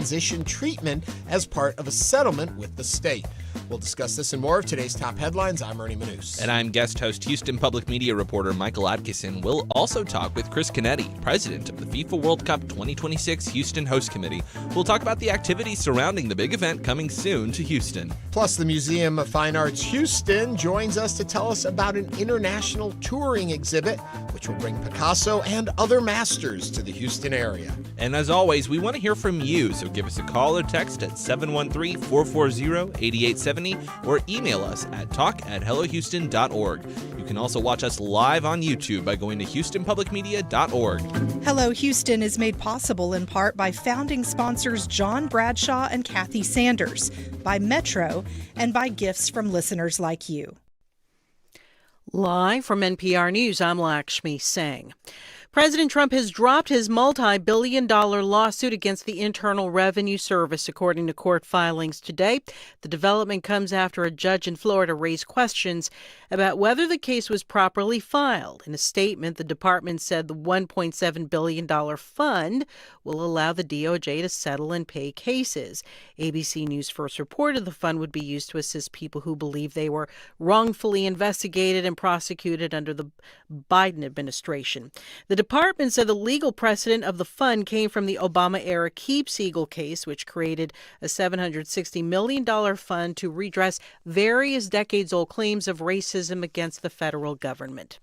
transition treatment as part of a settlement with the state. We'll discuss this and more of today's top headlines. I'm Ernie Manouse. And I'm guest host Houston Public Media reporter Michael Adkison. We'll also talk with Chris Canetti, president of the FIFA World Cup 2026 Houston Host Committee. We'll talk about the activities surrounding the big event coming soon to Houston. Plus, the Museum of Fine Arts Houston joins us to tell us about an international touring exhibit, which will bring Picasso and other masters to the Houston area. And as always, we want to hear from you, so give us a call or text at 713-440-8870 or email us at talk@hellohouston.org. You can also watch us live on YouTube by going to houstonpublicmedia.org. Hello Houston is made possible in part by founding sponsors John Bradshaw and Kathy Sanders, by Metro, and by gifts from listeners like you. Live from NPR News, I'm Lakshmi Singh. President Trump has dropped his multi-billion-dollar lawsuit against the Internal Revenue Service, according to court filings today. The development comes after a judge in Florida raised questions about whether the case was properly filed. In a statement, the department said the $1.7 billion fund will allow the DOJ to settle and pay cases. ABC News first reported the fund would be used to assist people who believe they were wrongfully investigated and prosecuted under the Biden administration. The department said the legal precedent of the fund came from the Obama-era Keep Siegel case, which created a $760 million fund to redress various decades-old claims of racism against the federal government.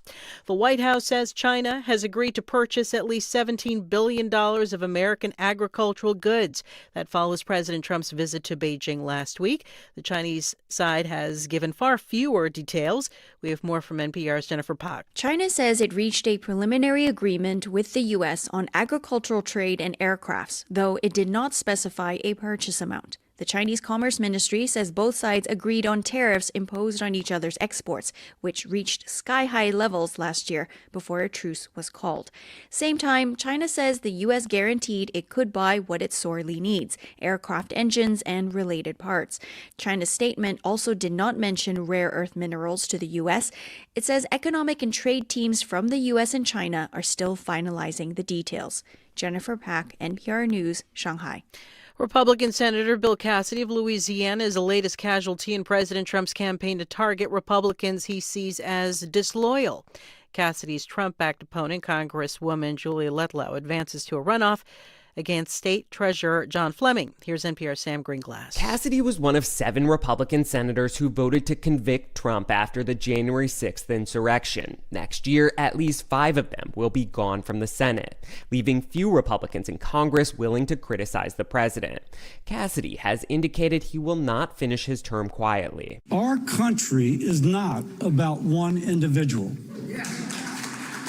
The White House says China has agreed to purchase at least $17 billion of American agricultural goods. That follows President Trump's visit to Beijing last week. The Chinese side has given far fewer details. We have more from NPR's Jennifer Pak. China says it reached a preliminary agreement with the U.S. on agricultural trade and aircrafts, though it did not specify a purchase amount. The Chinese Commerce Ministry says both sides agreed on tariffs imposed on each other's exports, which reached sky-high levels last year before a truce was called. Same time, China says the U.S. guaranteed it could buy what it sorely needs, aircraft engines and related parts. China's statement also did not mention rare earth minerals to the U.S. It says economic and trade teams from the U.S. and China are still finalizing the details. Jennifer Pak, NPR News, Shanghai. Republican Senator Bill Cassidy of Louisiana is the latest casualty in President Trump's campaign to target Republicans he sees as disloyal. Cassidy's Trump-backed opponent, Congresswoman Julia Letlow, advances to a runoff against State Treasurer John Fleming. Here's NPR's Sam Greenglass. Cassidy was one of 7 Republican senators who voted to convict Trump after the January 6th insurrection. Next year, at least 5 of them will be gone from the Senate, leaving few Republicans in Congress willing to criticize the president. Cassidy has indicated he will not finish his term quietly. Our country is not about one individual.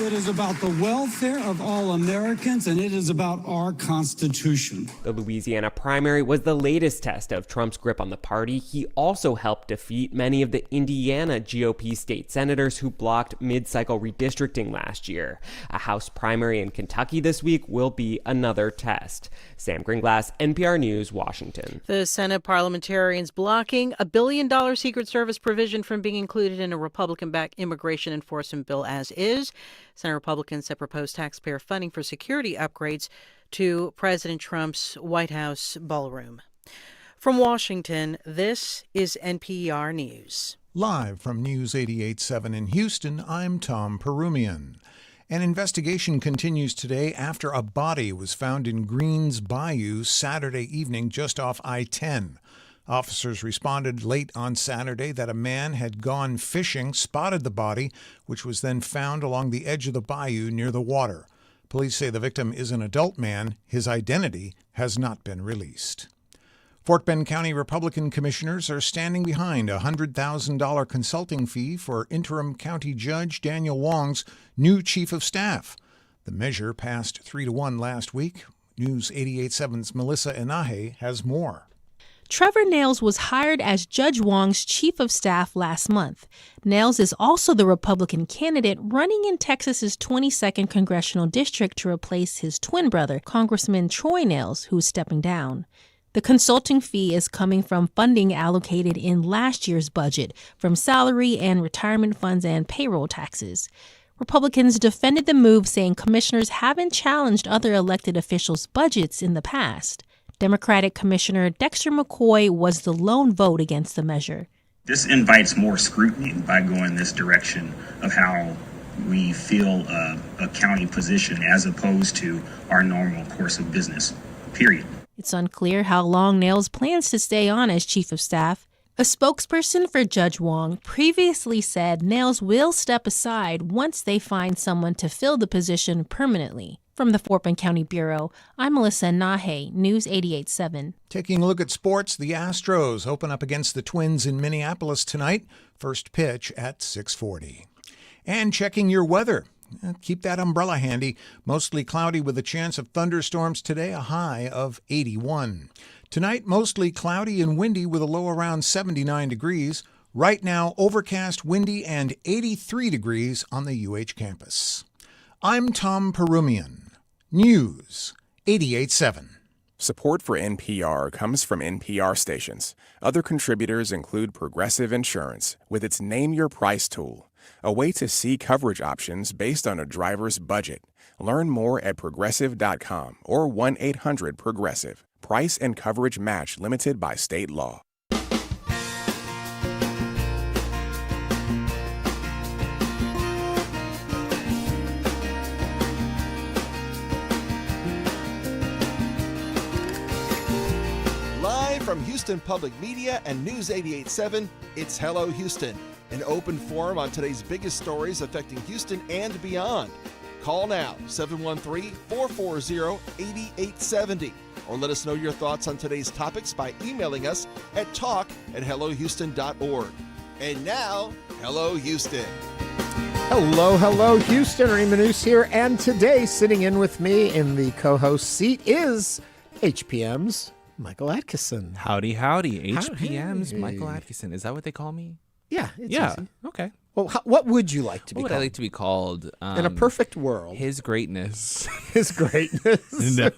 It is about the welfare of all Americans, and it is about our Constitution. The Louisiana primary was the latest test of Trump's grip on the party. He also helped defeat many of the Indiana GOP state senators who blocked mid-cycle redistricting last year. A House primary in Kentucky this week will be another test. Sam Greenglass, NPR News, Washington. The Senate parliamentarians blocking a $1 billion Secret Service provision from being included in a Republican-backed immigration enforcement bill as is. Senate Republicans have proposed taxpayer funding for security upgrades to President Trump's White House ballroom. From Washington, this is NPR News. Live from News 88.7 in Houston, I'm Tom Perumian. An investigation continues today after a body was found in Greens Bayou Saturday evening just off I-10. Officers responded late on Saturday that a man had gone fishing, spotted the body, which was then found along the edge of the bayou near the water. Police say the victim is an adult man. His identity has not been released. Fort Bend County Republican commissioners are standing behind a $100,000 consulting fee for interim county judge Daniel Wong's new chief of staff. The measure passed 3-1 last week. News 88.7's Melissa Inahe has more. Trevor Nails was hired as Judge Wong's chief of staff last month. Nails is also the Republican candidate running in Texas's 22nd congressional district to replace his twin brother, Congressman Troy Nails, who is stepping down. The consulting fee is coming from funding allocated in last year's budget from salary and retirement funds and payroll taxes. Republicans defended the move, saying commissioners haven't challenged other elected officials' budgets in the past. Democratic Commissioner Dexter McCoy was the lone vote against the measure. This invites more scrutiny by going this direction of how we feel a county position as opposed to our normal course of business, period. It's unclear how long Nails plans to stay on as chief of staff. A spokesperson for Judge Wong previously said Nails will step aside once they find someone to fill the position permanently. From the Fort Bend County Bureau, I'm Melissa Nahe, News 88.7. Taking a look at sports, the Astros open up against the Twins in Minneapolis tonight. First pitch at 6:40. And checking your weather. Keep that umbrella handy. Mostly cloudy with a chance of thunderstorms today, a high of 81. Tonight, mostly cloudy and windy with a low around 79 degrees. Right now, overcast, windy, and 83 degrees on the UH campus. I'm Tom Perumian. News 88.7. Support for NPR comes from NPR stations. Other contributors include Progressive Insurance with its Name Your Price tool, a way to see coverage options based on a driver's budget. Learn more at progressive.com or 1-800-PROGRESSIVE. Price and coverage match limited by state law. From Houston Public Media and News 88.7, it's Hello Houston, an open forum on today's biggest stories affecting Houston and beyond. Call now, 713-440-8870, or let us know your thoughts on today's topics by emailing us at talk@hellohouston.org. And now, Hello Houston. Hello, Houston. Ernie Manouse here, and today sitting in with me in the co-host seat is HPM's Michael Adkison. Howdy. HPM's Michael Adkison. Is that what they call me? Yeah. It's easy. Okay. Well, what would you like to be What would called? I like to be called? In a perfect world. His greatness. His greatness. No.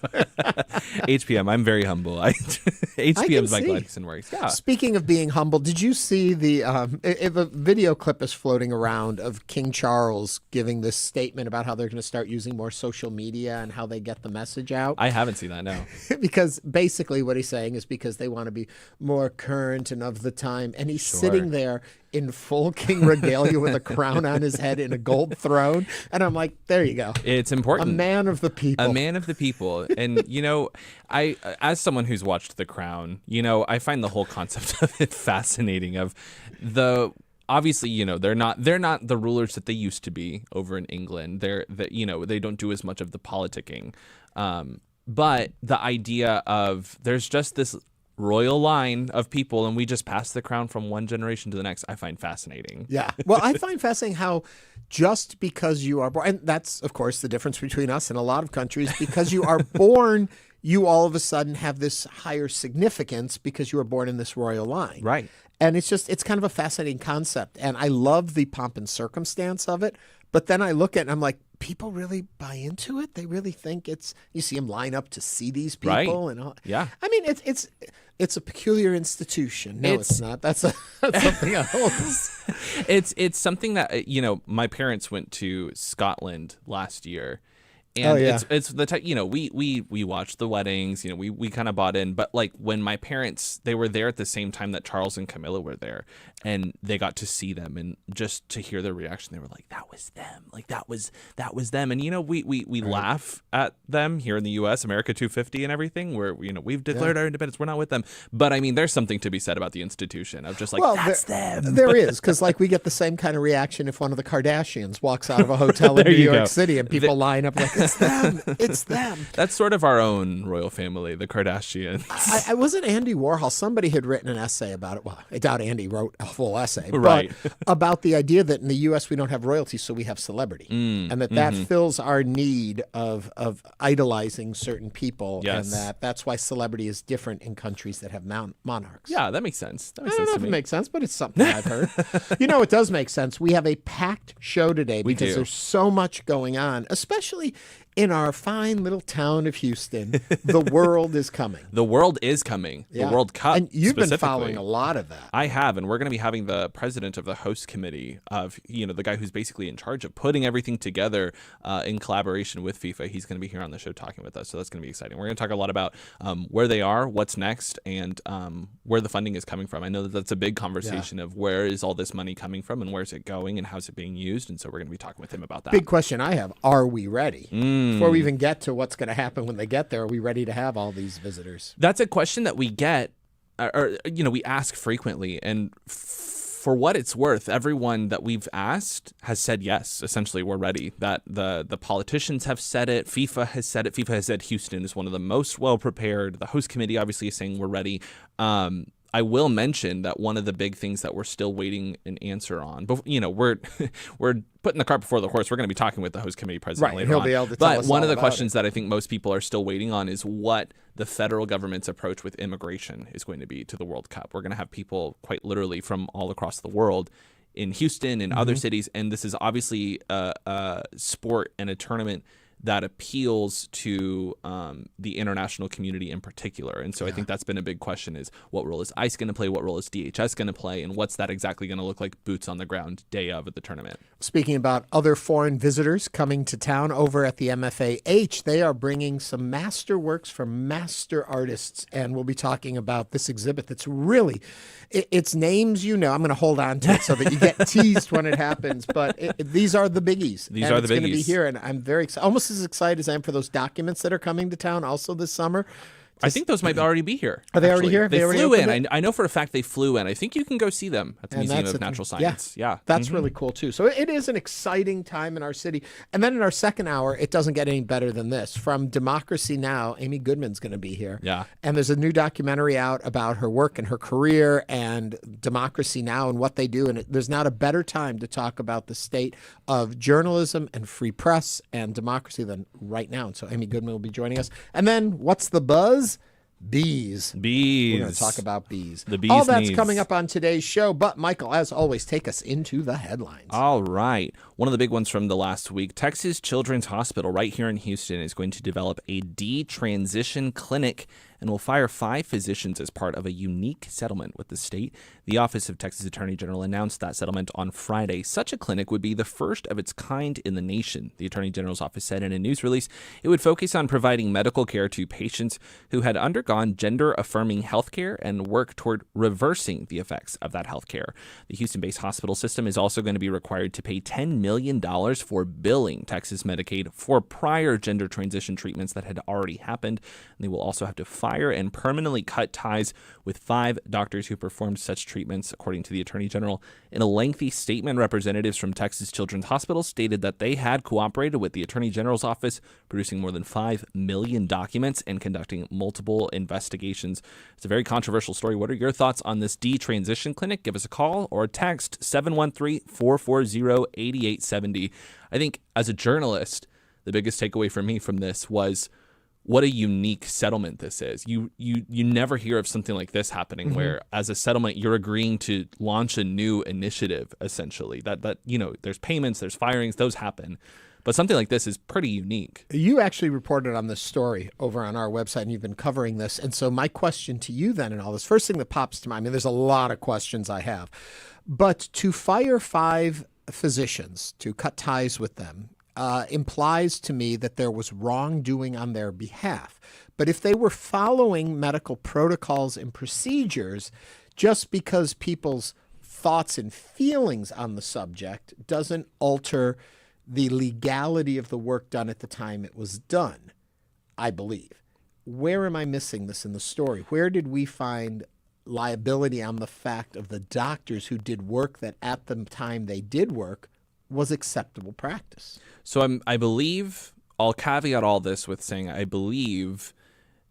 HPM, I'm very humble. HPM's Michael Adkison works. Yeah. Speaking of being humble, did you see the video clip is floating around of King Charles giving this statement about how they're going to start using more social media and how they get the message out? I haven't seen that, no. Because basically what he's saying is because they want to be more current and of the time. And he's sitting there in full king regalia with a crown on his head in a gold throne. And I'm like, there you go. It's important. A man of the people. A man of the people. And, I, as someone who's watched The Crown, I find the whole concept of it fascinating obviously, they're not the rulers that they used to be over in England. They don't do as much of the politicking. But the idea of there's just this royal line of people and we just pass the crown from one generation to the next, I find fascinating. Yeah. Well, I find fascinating how just because you are born, and that's, of course, the difference between us and a lot of countries, because you are born, you all of a sudden have this higher significance because you were born in this royal line. Right. And it's kind of a fascinating concept. And I love the pomp and circumstance of it. But then I look at it and I'm like, people really buy into it? They really think you see them line up to see these people. Right. And all. Yeah. I mean, it's a peculiar institution. No, it's not. That's something else. It's something that, my parents went to Scotland last year. And it's the type, we watched the weddings, we kind of bought in. But like when my parents, they were there at the same time that Charles and Camilla were there, and they got to see them and just to hear their reaction, they were like, that was them. Like that was them. And, we laugh at them here in the U.S., America 250 and everything, where, we've declared our independence. We're not with them. But I mean, there's something to be said about the institution of just like, that's them. There is, because like we get the same kind of reaction if one of the Kardashians walks out of a hotel in New York City and people line up like, it's them. It's them. That's sort of our own royal family, the Kardashians. I wasn't Andy Warhol. Somebody had written an essay about it. Well, I doubt Andy wrote a full essay. Right. But about the idea that in the U.S. we don't have royalty, so we have celebrity. And that fills our need of idolizing certain people. Yes. And that's why celebrity is different in countries that have monarchs. Yeah, that makes sense. I don't know if it makes sense, but it's something I've heard. It does make sense. We have a packed show today because there's so much going on, especially in our fine little town of Houston, the world is coming. The world is coming. Yeah. The World Cup. And you've been specifically. following a lot of that. I have, and we're going to be having the president of the host committee of, the guy who's basically in charge of putting everything together in collaboration with FIFA. He's going to be here on the show talking with us, so that's going to be exciting. We're going to talk a lot about where they are, what's next, and where the funding is coming from. I know that that's a big conversation of where is all this money coming from and where's it going and how's it being used, and so we're going to be talking with him about that. Big question I have, are we ready? Before we even get to what's going to happen when they get there, are we ready to have all these visitors? That's a question that we get, or we ask frequently, and for what it's worth, everyone that we've asked has said yes. Essentially, we're ready. That the politicians have said it. FIFA has said it. FIFA has said Houston is one of the most well prepared. The host committee obviously is saying we're ready. I will mention that one of the big things that we're still waiting an answer on, but we're putting the cart before the horse. We're going to be talking with the host committee president later he'll on. be able to tell but us one all of the about questions it. that I think most people are still waiting on is what the federal government's approach with immigration is going to be to the World Cup. We're going to have people quite literally from all across the world in Houston and other cities, and this is obviously a sport and a tournament that appeals to the international community in particular. And so I think that's been a big question is what role is ICE going to play? What role is DHS going to play? And what's that exactly going to look like boots on the ground day of at the tournament? Speaking about other foreign visitors coming to town over at the MFAH, they are bringing some masterworks from master artists. And we'll be talking about this exhibit that's really, it's names I'm going to hold on to it so that you get teased when it happens. But these are the biggies. These are the biggies. It's going to be here. And I'm very excited, almost as excited as I am for those documents that are coming to town also this summer. I think those might already be here. Are they already here? They already flew in. opened it? I know for a fact they flew in. I think you can go see them at the Museum of Natural Science. Yeah. That's really cool, too. So it is an exciting time in our city. And then in our second hour, it doesn't get any better than this. From Democracy Now!, Amy Goodman's going to be here. Yeah. And there's a new documentary out about her work and her career and Democracy Now! And what they do. And there's not a better time to talk about the state of journalism and free press and democracy than right now. And so Amy Goodman will be joining us. And then what's the buzz? Bees. We're going to talk about bees. The bees. All that's coming up on today's show. But, Michael, as always, take us into the headlines. All right. One of the big ones from the last week, Texas Children's Hospital right here in Houston is going to develop a detransition clinic and will fire 5 physicians as part of a unique settlement with the state. The Office of Texas Attorney General announced that settlement on Friday. Such a clinic would be the first of its kind in the nation. The Attorney General's office said in a news release it would focus on providing medical care to patients who had undergone gender-affirming health care and work toward reversing the effects of that health care. The Houston-based hospital system is also going to be required to pay $10 million for billing Texas Medicaid for prior gender transition treatments that had already happened. And they will also have to fire and permanently cut ties with 5 doctors who performed such treatments, according to the Attorney General. In a lengthy statement, representatives from Texas Children's Hospital stated that they had cooperated with the Attorney General's office, producing more than 5 million documents and conducting multiple investigations. It's a very controversial story. What are your thoughts on this detransition clinic? Give us a call or text 713-440-8870. I think as a journalist, the biggest takeaway for me from this was what a unique settlement this is. You never hear of something like this happening where as a settlement you're agreeing to launch a new initiative essentially. That there's payments, there's firings, those happen. But something like this is pretty unique. You actually reported on this story over on our website, and you've been covering this. And so my question to you then in all this, first thing that pops to mind, I mean, there's a lot of questions I have. But to fire 5 physicians, to cut ties with them, implies to me that there was wrongdoing on their behalf. But if they were following medical protocols and procedures, just because people's thoughts and feelings on the subject doesn't alter the legality of the work done at the time it was done, I believe. Where am I missing this in the story? Where did we find liability on the fact of the doctors who did work that at the time they did work was acceptable practice? So I believe, I'll caveat all this with saying I believe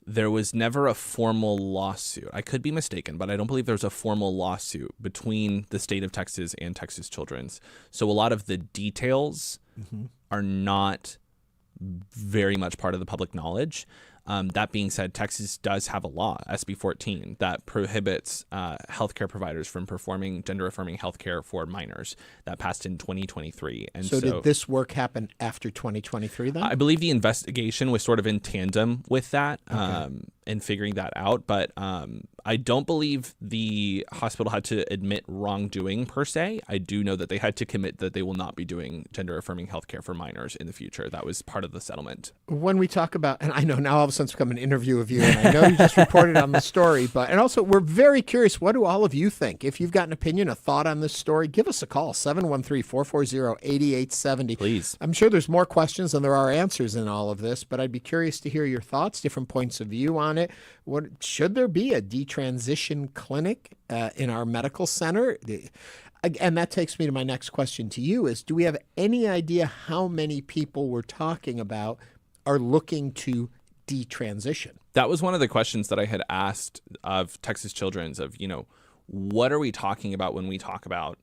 there was never a formal lawsuit. I could be mistaken, but I don't believe there was a formal lawsuit between the state of Texas and Texas Children's. So a lot of the details are not very much part of the public knowledge. That being said, Texas does have a law, SB 14, that prohibits healthcare providers from performing gender-affirming healthcare for minors. That passed in 2023. And so did this work happen after 2023 then? I believe the investigation was sort of in tandem with that. And figuring that out. But I don't believe the hospital had to admit wrongdoing per se. I do know that they had to commit that they will not be doing gender-affirming healthcare for minors in the future. That was part of the settlement. When we talk about, and I know now all of a sudden it's become an interview of you, and I know you just reported on the story, and also we're very curious, what do all of you think? If you've got an opinion, a thought on this story, give us a call, 713-440-8870. Please. I'm sure there's more questions than there are answers in all of this, but I'd be curious to hear your thoughts, different points of view on it. What should there be a detransition clinic in our medical center? And that takes me to my next question to you is, do we have any idea how many people we're talking about are looking to detransition? That was one of the questions that I had asked of Texas Children's of, what are we talking about when we talk about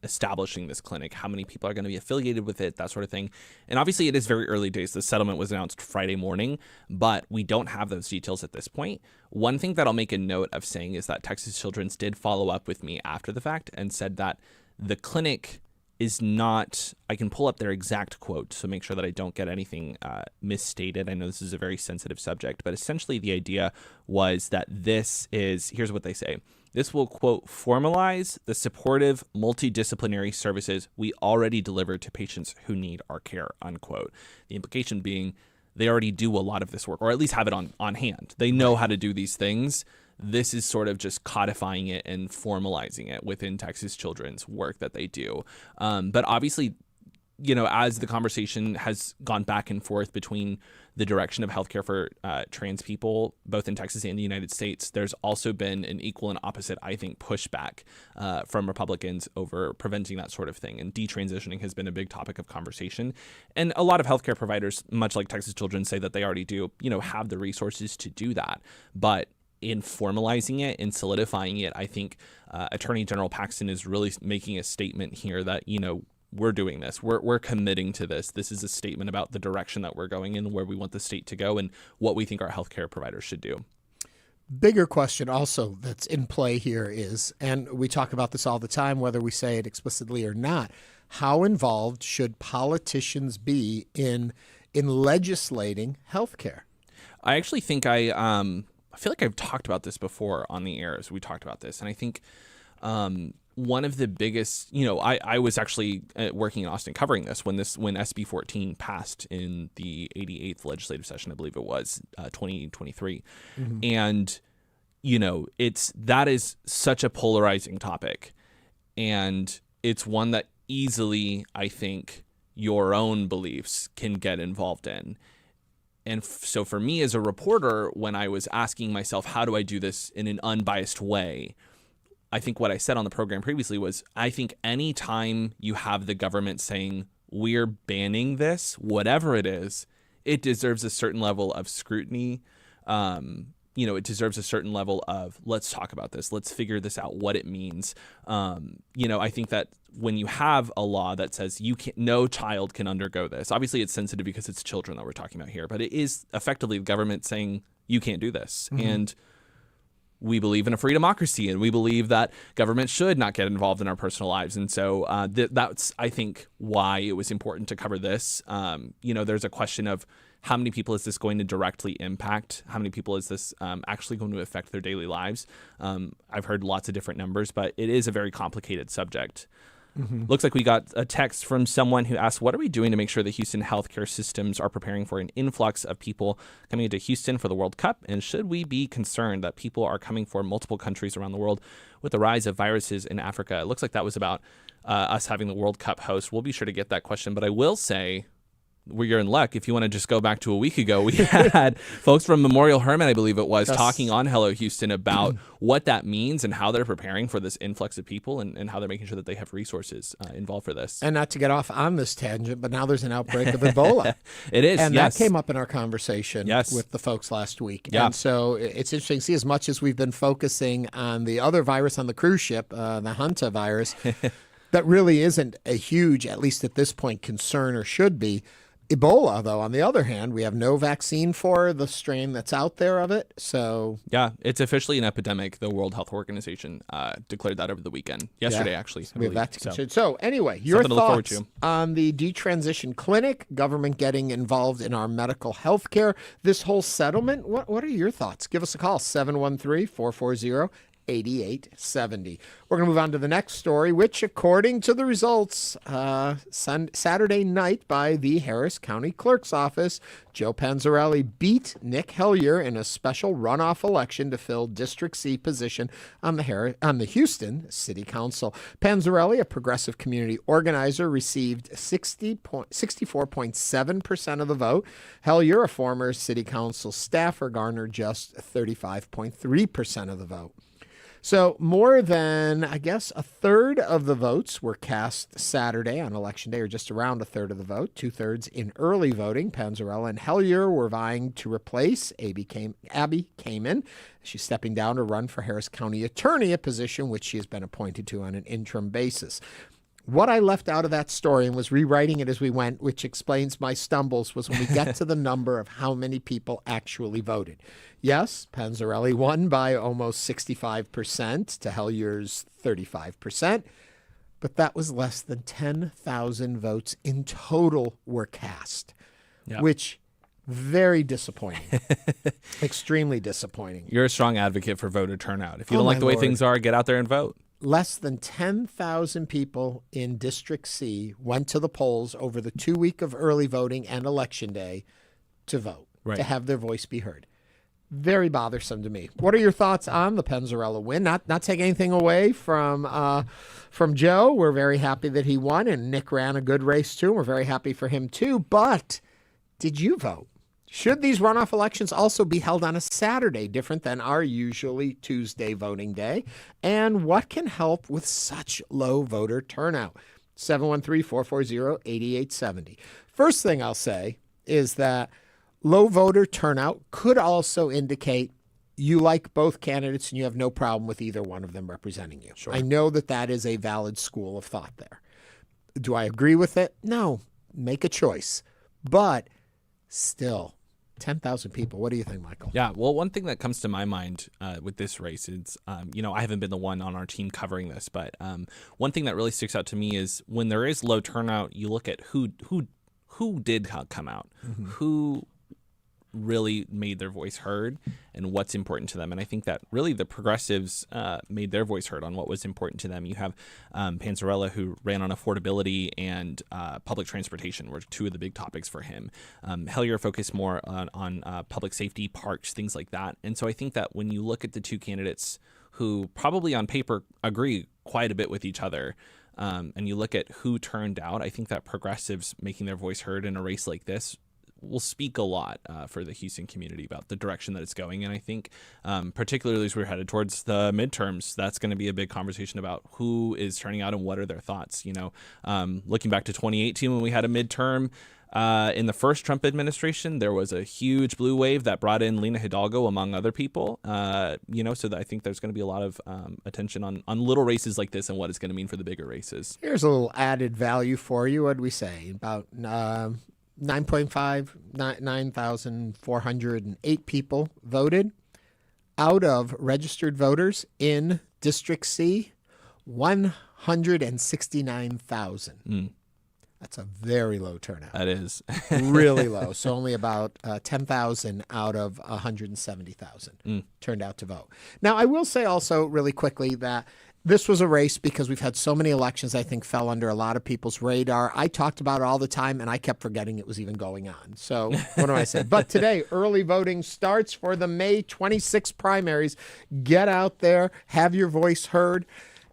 establishing this clinic? How many people are going to be affiliated with it, that sort of thing. And obviously it is very early days. The settlement was announced Friday morning, but we don't have those details at this point. One thing that I'll make a note of saying is that Texas Children's did follow up with me after the fact and said that the clinic is not, I can pull up their exact quote, so make sure that I don't get anything misstated. I know this is a very sensitive subject, but essentially the idea was that here's what they say. This will, quote, formalize the supportive multidisciplinary services we already deliver to patients who need our care, unquote. The implication being they already do a lot of this work, or at least have it on hand. They know how to do these things. This is sort of just codifying it and formalizing it within Texas Children's work that they do. But obviously, as the conversation has gone back and forth between the direction of healthcare for trans people, both in Texas and the United States, there's also been an equal and opposite, I think, pushback from Republicans over preventing that sort of thing. And detransitioning has been a big topic of conversation. And a lot of healthcare providers, much like Texas Children, say that they already do, have the resources to do that. But in formalizing it and solidifying it, I think Attorney General Paxton is really making a statement here that, we're doing this. We're committing to this. This is a statement about the direction that we're going in, where we want the state to go, and what we think our healthcare providers should do. Bigger question also that's in play here is, and we talk about this all the time, whether we say it explicitly or not, how involved should politicians be in legislating healthcare? I actually think I feel like I've talked about this before on the air as we talked about this, and I think one of the biggest, I was actually working in Austin covering this when SB 14 passed in the 88th legislative session, I believe it was 2023. Mm-hmm. And, that is such a polarizing topic. And it's one that easily, I think, your own beliefs can get involved in. And so for me as a reporter, when I was asking myself, how do I do this in an unbiased way? I think what I said on the program previously was, I think any time you have the government saying, we're banning this, whatever it is, it deserves a certain level of scrutiny. It deserves a certain level of, let's talk about this. Let's figure this out, what it means. I think that when you have a law that says no child can undergo this, obviously it's sensitive because it's children that we're talking about here, but it is effectively the government saying you can't do this. Mm-hmm. And we believe in a free democracy, and we believe that government should not get involved in our personal lives. And so that's, I think, why it was important to cover this. There's a question of how many people is this going to directly impact? How many people is this actually going to affect their daily lives? I've heard lots of different numbers, but it is a very complicated subject. Mm-hmm. Looks like we got a text from someone who asked, what are we doing to make sure the Houston healthcare systems are preparing for an influx of people coming into Houston for the World Cup? And should we be concerned that people are coming from multiple countries around the world with the rise of viruses in Africa? It looks like that was about us having the World Cup host. We'll be sure to get that question. But I will say, you're in luck. If you want to just go back to a week ago, we had folks from Memorial Hermann, I believe it was, talking on Hello Houston about what that means and how they're preparing for this influx of people and how they're making sure that they have resources involved for this. And not to get off on this tangent, but now there's an outbreak of Ebola. It is, and that came up in our conversation with the folks last week. Yeah. And so it's interesting to see, as much as we've been focusing on the other virus on the cruise ship, the Hanta virus, that really isn't a huge, at least at this point, concern or should be. Ebola, though, on the other hand, we have no vaccine for the strain that's out there of it. So yeah, it's officially an epidemic. The World Health Organization declared that over the weekend. Yesterday, actually. We have that to consider. So anyway, your something to look forward thoughts to. on the Detransition clinic, government getting involved in our medical health care, this whole settlement. What are your thoughts? Give us a call, 713-440-8870. We're going to move on to the next story, which, according to the results, Saturday night by the Harris County Clerk's Office, Joe Panzarella beat Nick Hellier in a special runoff election to fill District C position on the Houston City Council. Panzarella, a progressive community organizer, received 64.7% of the vote. Hellier, a former City Council staffer, garnered just 35.3% of the vote. So more than, I guess, a third of the votes were cast Saturday on Election Day, or just around a third of the vote, 2/3 in early voting. Panzarella and Hellier were vying to replace Abby Kamen. She's stepping down to run for Harris County Attorney, a position which she has been appointed to on an interim basis. What I left out of that story and was rewriting it as we went, which explains my stumbles, was when we get to the number of how many people actually voted. Yes, Panzarella won by almost 65% to Hellier's 35%, but that was less than 10,000 votes in total were cast, which very disappointing, extremely disappointing. You're a strong advocate for voter turnout. If you don't like the way things are, get out there and vote. Less than 10,000 people in District C went to the polls over the 2 week of early voting and Election Day to vote, to have their voice be heard. Very bothersome to me. What are your thoughts on the Panzarella win? Not take anything away from Joe. We're very happy that he won, and Nick ran a good race too. We're very happy for him too. But did you vote? Should these runoff elections also be held on a Saturday, different than our usually Tuesday voting day? And what can help with such low voter turnout? 713-440-8870. First thing I'll say is that low voter turnout could also indicate you like both candidates and you have no problem with either one of them representing you. Sure. I know that is a valid school of thought there. Do I agree with it? No. Make a choice. But still, 10,000 people. What do you think, Michael? Yeah, well, one thing that comes to my mind with this race is, I haven't been the one on our team covering this, but one thing that really sticks out to me is when there is low turnout, you look at who did come out, who really made their voice heard and what's important to them. And I think that really the progressives made their voice heard on what was important to them. You have Panzarella, who ran on affordability and public transportation were two of the big topics for him. Hellier focused more on public safety, parks, things like that. And so I think that when you look at the two candidates who probably on paper agree quite a bit with each other, and you look at who turned out, I think that progressives making their voice heard in a race like this will speak a lot for the Houston community about the direction that it's going. And I think particularly as we're headed towards the midterms, that's going to be a big conversation about who is turning out and what are their thoughts. Looking back to 2018 when we had a midterm in the first Trump administration, there was a huge blue wave that brought in Lena Hidalgo, among other people, so that I think there's going to be a lot of attention on little races like this and what it's going to mean for the bigger races. Here's a little added value for you. What did we say? About 9,408 people voted. Out of registered voters in District C, 169,000. That's a very low turnout. That is. Really low. So only about 10,000 out of 170,000 turned out to vote. Now, I will say also really quickly that this was a race because we've had so many elections, I think, fell under a lot of people's radar. I talked about it all the time, and I kept forgetting it was even going on. So what do I say? But today, early voting starts for the May 26 primaries. Get out there, have your voice heard,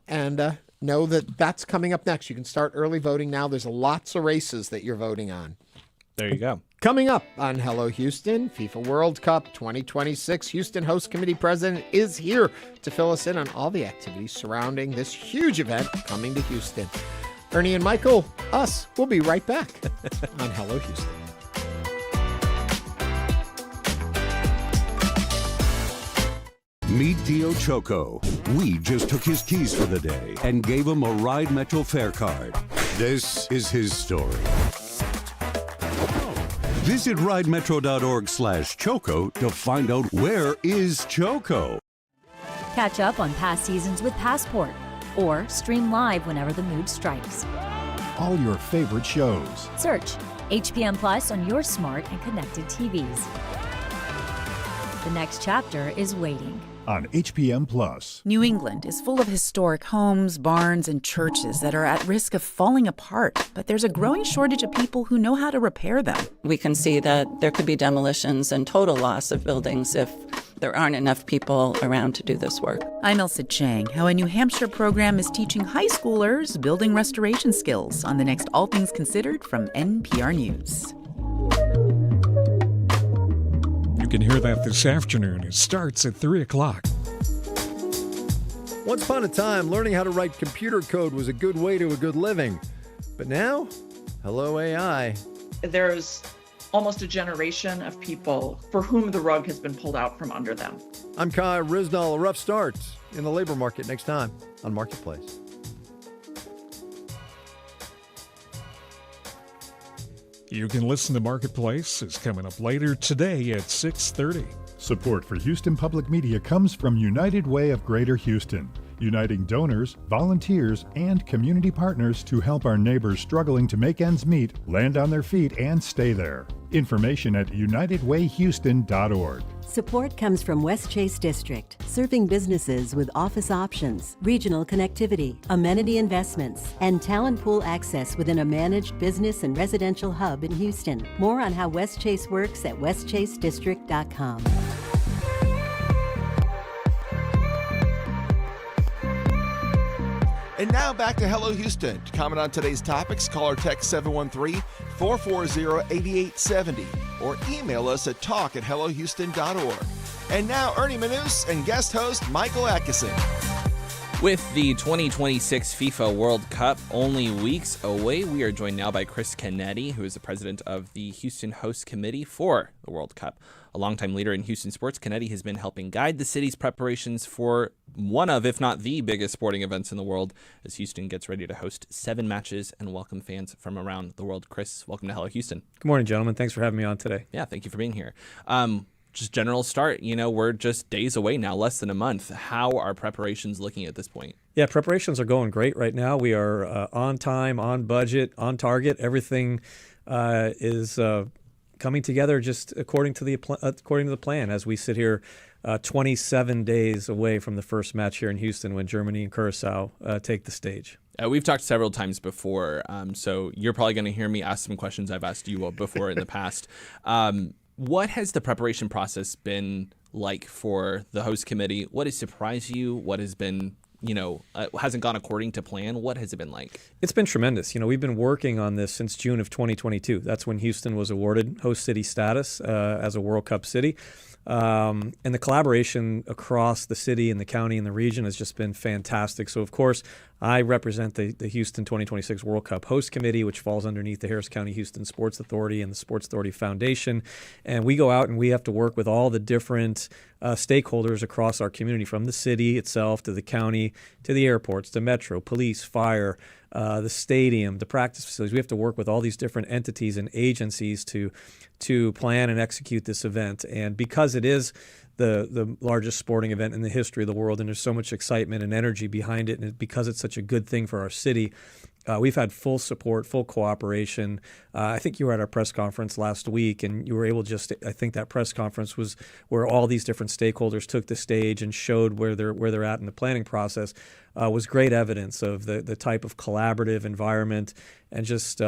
and know that that's coming up next. You can start early voting now. There's lots of races that you're voting on. There you go. Coming up on Hello Houston, FIFA World Cup 2026, Houston Host Committee President is here to fill us in on all the activities surrounding this huge event coming to Houston. Ernie and Michael, we'll be right back on Hello Houston. Meet Dio Choco. We just took his keys for the day and gave him a Ride Metro fare card. This is his story. Visit ridemetro.org/Choco to find out where is Choco. Catch up on past seasons with Passport or stream live whenever the mood strikes. All your favorite shows. Search HPM Plus on your smart and connected TVs. The next chapter is waiting. On HPM Plus. New England is full of historic homes, barns, and churches that are at risk of falling apart, but there's a growing shortage of people who know how to repair them. We can see that there could be demolitions and total loss of buildings if there aren't enough people around to do this work. I'm Elsa Chang, how a New Hampshire program is teaching high schoolers building restoration skills on the next All Things Considered from NPR News. You can hear that this afternoon. It starts at 3 o'clock. Once upon a time, learning how to write computer code was a good way to a good living. But now, hello AI. There's almost a generation of people for whom the rug has been pulled out from under them. I'm Kai Risnall. A rough start in the labor market next time on Marketplace. You can listen to Marketplace. It's coming up later today at 6:30. Support for Houston Public Media comes from United Way of Greater Houston, uniting donors, volunteers, and community partners to help our neighbors struggling to make ends meet land on their feet and stay there. Information at unitedwayhouston.org. Support comes from West Chase District, serving businesses with office options, regional connectivity, amenity investments, and talent pool access within a managed business and residential hub in Houston. More on how West Chase works at westchasedistrict.com. And now back to Hello Houston. To comment on today's topics, call or text 713-440-8870 or email us at talk@hellohouston.org. And now Ernie Manouse and guest host Michael Adkison. With the 2026 FIFA World Cup only weeks away, we are joined now by Chris Canetti, who is the president of the Houston Host Committee for the World Cup. A longtime leader in Houston sports, Canetti has been helping guide the city's preparations for one of, if not the biggest sporting events in the world, as Houston gets ready to host 7 matches and welcome fans from around the world. Chris, welcome to Hello Houston. Good morning, gentlemen. Thanks for having me on today. Yeah, thank you for being here. Just general start, we're just days away now, less than a month. How are preparations looking at this point? Yeah, preparations are going great right now. We are on time, on budget, on target. Everything is coming together just according to the plan as we sit here 27 days away from the first match here in Houston when Germany and Curacao take the stage. We've talked several times before, so you're probably going to hear me ask some questions I've asked you before in the past. What has the preparation process been like for the host committee? What has surprised you? What has been, hasn't gone according to plan? What has it been like? It's been tremendous. We've been working on this since June of 2022. That's when Houston was awarded host city status as a World Cup city. And the collaboration across the city and the county and the region has just been fantastic. So, of course, I represent the Houston 2026 World Cup Host Committee, which falls underneath the Harris County Houston Sports Authority and the Sports Authority Foundation. And we go out and we have to work with all the different stakeholders across our community, from the city itself to the county to the airports to Metro, police, fire, the stadium, the practice facilities. We have to work with all these different entities and agencies to plan and execute this event. And because it is the largest sporting event in the history of the world, and there's so much excitement and energy behind it, and because it's such a good thing for our city, we've had full support, full cooperation. I think you were at our press conference last week, and you were able I think that press conference was where all these different stakeholders took the stage and showed where they're at in the planning process. Was great evidence of the type of collaborative environment and just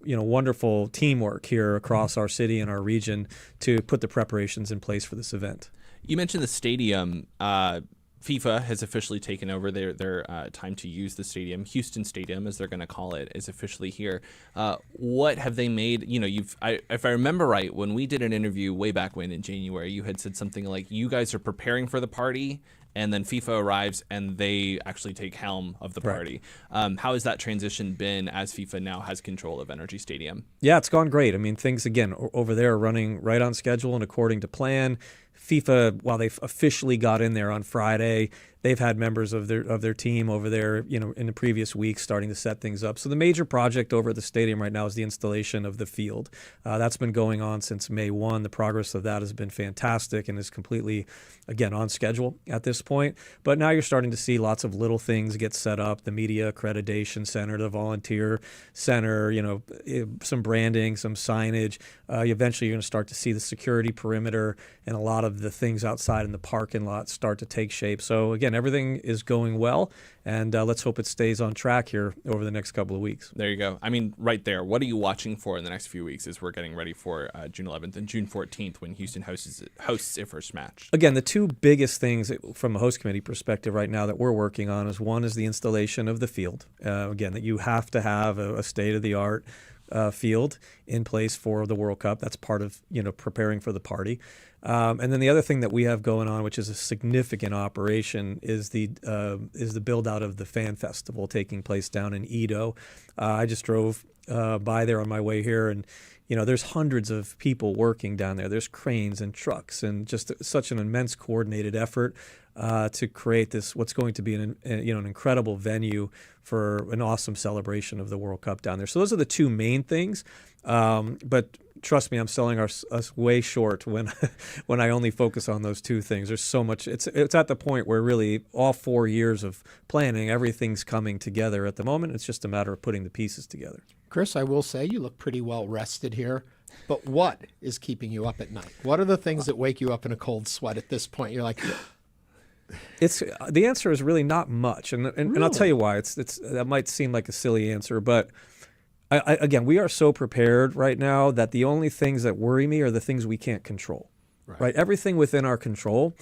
wonderful teamwork here across our city and our region to put the preparations in place for this event. You mentioned the stadium. FIFA has officially taken over their time to use the stadium. Houston Stadium, as they're going to call it, is officially here. What have they made? If I remember right, when we did an interview way back when in January, you had said something like, you guys are preparing for the party, and then FIFA arrives and they actually take helm of the party. Right. How has that transition been as FIFA now has control of Energy Stadium? Yeah, it's gone great. I mean, things, again, over there are running right on schedule and according to plan. FIFA, while they officially got in there on Friday, they've had members of their team over there, in the previous weeks starting to set things up. So the major project over at the stadium right now is the installation of the field. That's been going on since May 1. The progress of that has been fantastic and is completely, again, on schedule at this point. But now you're starting to see lots of little things get set up: the media accreditation center, the volunteer center, some branding, some signage. Eventually you're going to start to see the security perimeter and a lot of the things outside in the parking lot start to take shape. So again, everything is going well, and let's hope it stays on track here over the next couple of weeks. There you go. I mean, right there. What are you watching for in the next few weeks as we're getting ready for June 11th and June 14th when Houston hosts its first match? Again, the two biggest things from a host committee perspective right now that we're working on is one is the installation of the field. Again, that you have to have a state-of-the-art field in place for the World Cup. That's part of preparing for the party. And then the other thing that we have going on, which is a significant operation, is the build out of the fan festival taking place down in Edo. I just drove by there on my way here, and there's hundreds of people working down there. There's cranes and trucks, and just such an immense coordinated effort to create this, what's going to be an incredible venue for an awesome celebration of the World Cup down there. So those are the two main things. But trust me, I'm selling us way short when I only focus on those two things. There's so much. It's at the point where really all 4 years of planning, everything's coming together at the moment. It's just a matter of putting the pieces together. Chris, I will say you look pretty well rested here. But what is keeping you up at night? What are the things that wake you up in a cold sweat at this point? You're like... The answer is really not much, and I'll tell you why. That might seem like a silly answer, but again, we are so prepared right now that the only things that worry me are the things we can't control. Right? Everything within our control,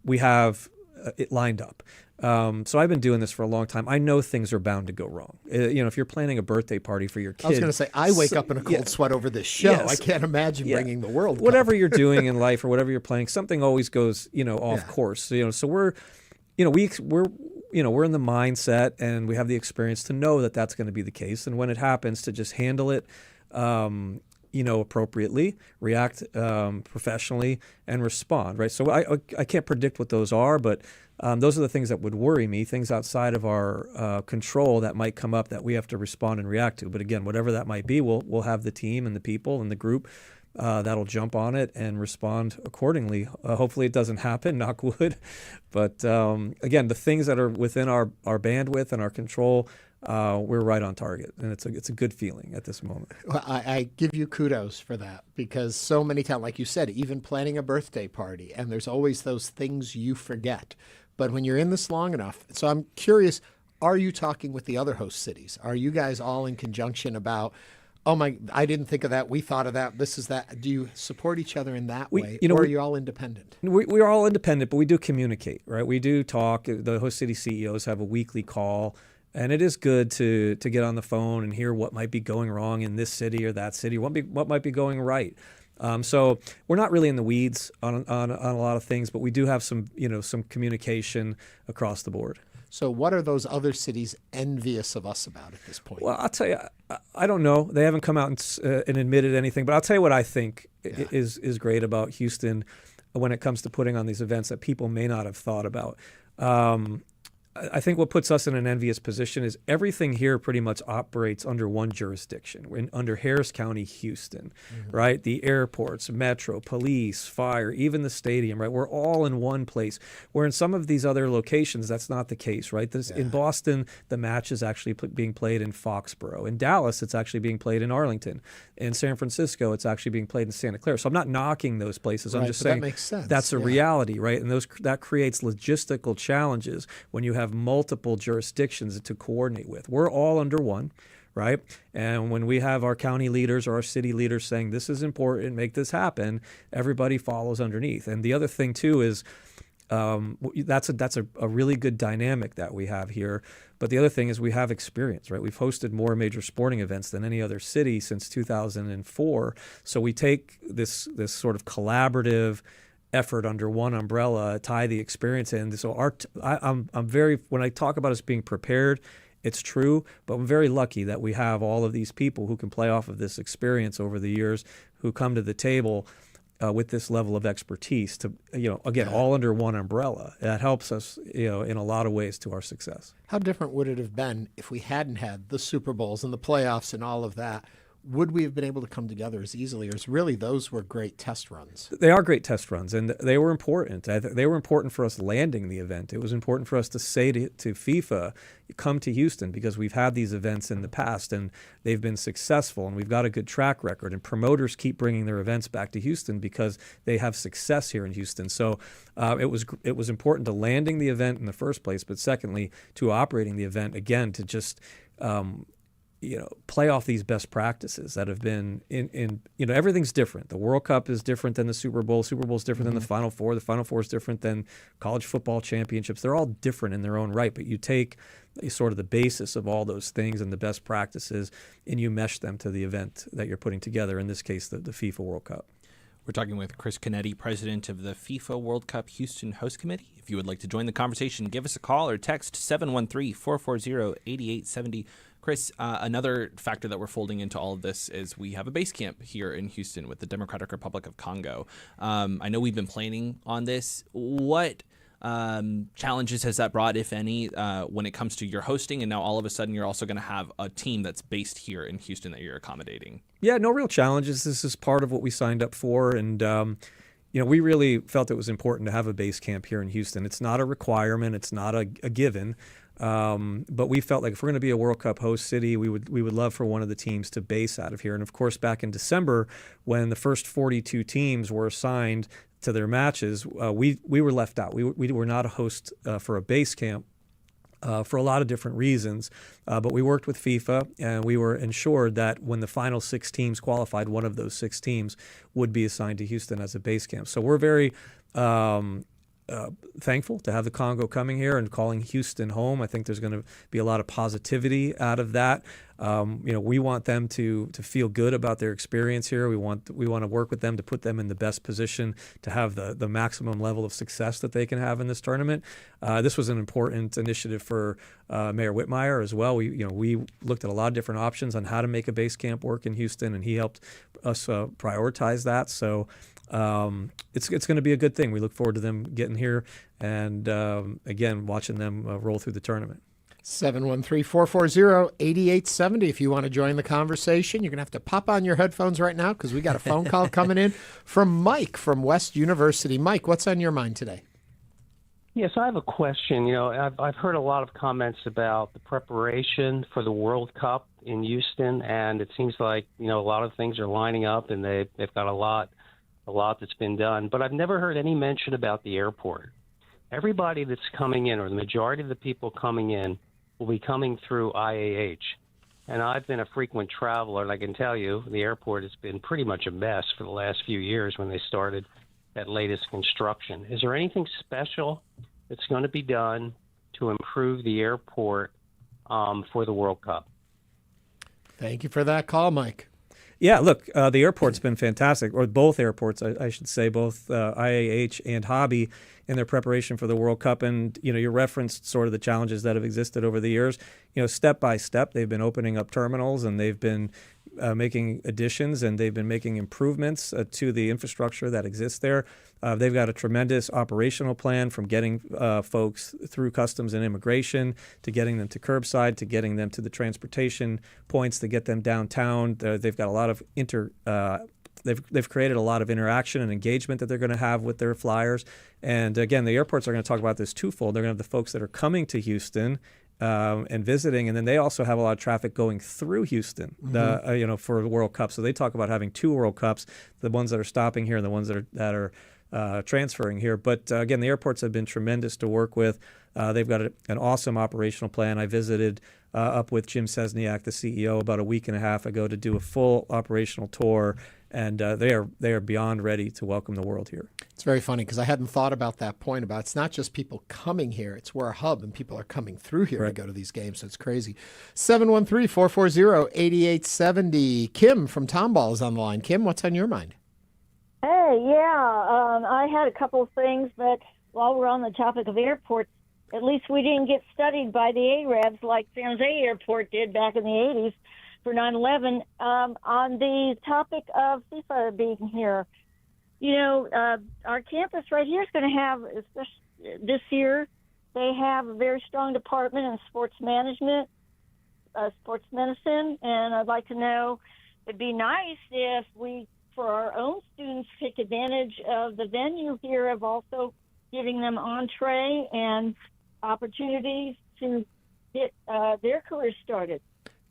we have it lined up. So I've been doing this for a long time. I know things are bound to go wrong. If you're planning a birthday party for your kid. I was going to say, I wake up in a cold sweat over this show. Yes. I can't imagine bringing the World Cup. Whatever you're doing in life or whatever you're playing, something always goes, off course. So we're in the mindset and we have the experience to know that that's going to be the case. And when it happens, to just handle it, appropriately, react professionally, and respond. Right. So I can't predict what those are, but those are the things that would worry me, things outside of our control that might come up that we have to respond and react to. But again, whatever that might be, we'll have the team and the people and the group that'll jump on it and respond accordingly. Hopefully it doesn't happen, knock wood. But again, the things that are within our bandwidth and our control, we're right on target. And it's a good feeling at this moment. Well, I give you kudos for that, because so many times, like you said, even planning a birthday party, and there's always those things you forget. But when you're in this long enough, so I'm curious, are you talking with the other host cities? Are you guys all in conjunction about, I didn't think of that, we thought of that, this is that? Do you support each other in that way, or are you all independent? We are all independent, but we do communicate, right? We do talk. The host city CEOs have a weekly call, and it is good to get on the phone and hear what might be going wrong in this city or that city, what might be going right. So we're not really in the weeds on a lot of things, but we do have some communication across the board. So what are those other cities envious of us about at this point? Well, I'll tell you, I don't know. They haven't come out and admitted anything, but I'll tell you what I think is great about Houston when it comes to putting on these events that people may not have thought about. I think what puts us in an envious position is everything here pretty much operates under one jurisdiction, under Harris County, Houston, right? The airports, metro, police, fire, even the stadium, right? We're all in one place. Where in some of these other locations, that's not the case, right? In Boston, the match is actually being played in Foxborough. In Dallas, it's actually being played in Arlington. In San Francisco, it's actually being played in Santa Clara. So I'm not knocking those places. I'm just saying that makes sense. That's a reality, right? And that creates logistical challenges when you have multiple jurisdictions to coordinate with. We're all under one, right? And when we have our county leaders or our city leaders saying this is important, make this happen, everybody follows underneath. And the other thing too is that's a really good dynamic that we have here. But the other thing is we have experience, right? We've hosted more major sporting events than any other city since 2004. So we take this sort of collaborative effort under one umbrella, tie the experience in. So I'm very, when I talk about us being prepared, it's true, but I'm very lucky that we have all of these people who can play off of this experience over the years, who come to the table with this level of expertise to, again, all under one umbrella. That helps us, in a lot of ways to our success. How different would it have been if we hadn't had the Super Bowls and the playoffs and all of that? Would we have been able to come together as easily, or is really those were great test runs? They are great test runs, and they were important. They were important for us landing the event. It was important for us to say to FIFA, come to Houston, because we've had these events in the past, and they've been successful, and we've got a good track record, and promoters keep bringing their events back to Houston because they have success here in Houston. So it was important to landing the event in the first place, but secondly, to operating the event, again, to just play off these best practices that have been in everything's different. The World Cup is different than the Super Bowl. Super Bowl is different than the Final Four. The Final Four is different than college football championships. They're all different in their own right, but you take sort of the basis of all those things and the best practices, and you mesh them to the event that you're putting together, in this case, the FIFA World Cup. We're talking with Chris Canetti, president of the FIFA World Cup Houston Host Committee. If you would like to join the conversation, give us a call or text 713-440-8870. Chris, another factor that we're folding into all of this is we have a base camp here in Houston with the Democratic Republic of Congo. I know we've been planning on this. What challenges has that brought, if any, when it comes to your hosting? And now all of a sudden you're also going to have a team that's based here in Houston that you're accommodating. Yeah, no real challenges. This is part of what we signed up for. And, we really felt it was important to have a base camp here in Houston. It's not a requirement. It's not a given. But we felt like if we're going to be a World Cup host city, we would love for one of the teams to base out of here. And of course, back in December, when the first 42 teams were assigned to their matches, we were left out. We were not a host for a base camp for a lot of different reasons. But we worked with FIFA, and we were ensured that when the final 6 teams qualified, one of those 6 teams would be assigned to Houston as a base camp. So we're very thankful to have the Congo coming here and calling Houston home. I think there's going to be a lot of positivity out of that. We want them to feel good about their experience here. We want to work with them to put them in the best position to have the maximum level of success that they can have in this tournament. This was an important initiative for Mayor Whitmire as well. We looked at a lot of different options on how to make a base camp work in Houston, and he helped us prioritize that. So it's going to be a good thing. We look forward to them getting here and, again, watching them roll through the tournament. 713-440-8870 if you want to join the conversation. You're going to have to pop on your headphones right now because we got a phone call coming in from Mike from West University. Mike, what's on your mind today? Yes, I have a question. I've heard a lot of comments about the preparation for the World Cup in Houston, and it seems like, a lot of things are lining up, and they've got a lot that's been done. But I've never heard any mention about the airport. Everybody that's coming in, or the majority of the people coming in, will be coming through IAH. And I've been a frequent traveler, and I can tell you the airport has been pretty much a mess for the last few years when they started that latest construction. Is there anything special that's going to be done to improve the airport for the World Cup? Thank you for that call, Mike. Yeah, look, the airport's been fantastic, or both airports, I should say, both IAH and Hobby, in their preparation for the World Cup. And, you referenced sort of the challenges that have existed over the years. Step by step, they've been opening up terminals, and they've been making additions, and they've been making improvements to the infrastructure that exists there. They've got a tremendous operational plan, from getting folks through customs and immigration, to getting them to curbside, to getting them to the transportation points, to get them downtown. They've got a lot of They've created a lot of interaction and engagement that they're going to have with their flyers. And again, the airports are going to talk about this twofold. They're going to have the folks that are coming to Houston and visiting, and then they also have a lot of traffic going through Houston, for the World Cup. So they talk about having 2 World Cups: the ones that are stopping here and the ones that are transferring here. But again, the airports have been tremendous to work with. They've got an awesome operational plan. I visited up with Jim Sesniak, the CEO, about a week and a half ago to do a full operational tour. And they are beyond ready to welcome the world here. It's very funny because I hadn't thought about that point about it's not just people coming here. It's we're a hub and people are coming through here to go to these games. So it's crazy. 713-440-8870. Kim from Tomball is on the line. Kim, what's on your mind? Hey, I had a couple of things, but while we're on the topic of airports, at least we didn't get studied by the Arabs like San Jose Airport did back in the 80s. For 9/11, on the topic of FIFA being here, Our campus right here is going to have, especially this year, they have a very strong department in sports management, sports medicine, and I'd like to know, it'd be nice if we, for our own students, take advantage of the venue here of also giving them entree and opportunities to get their career started.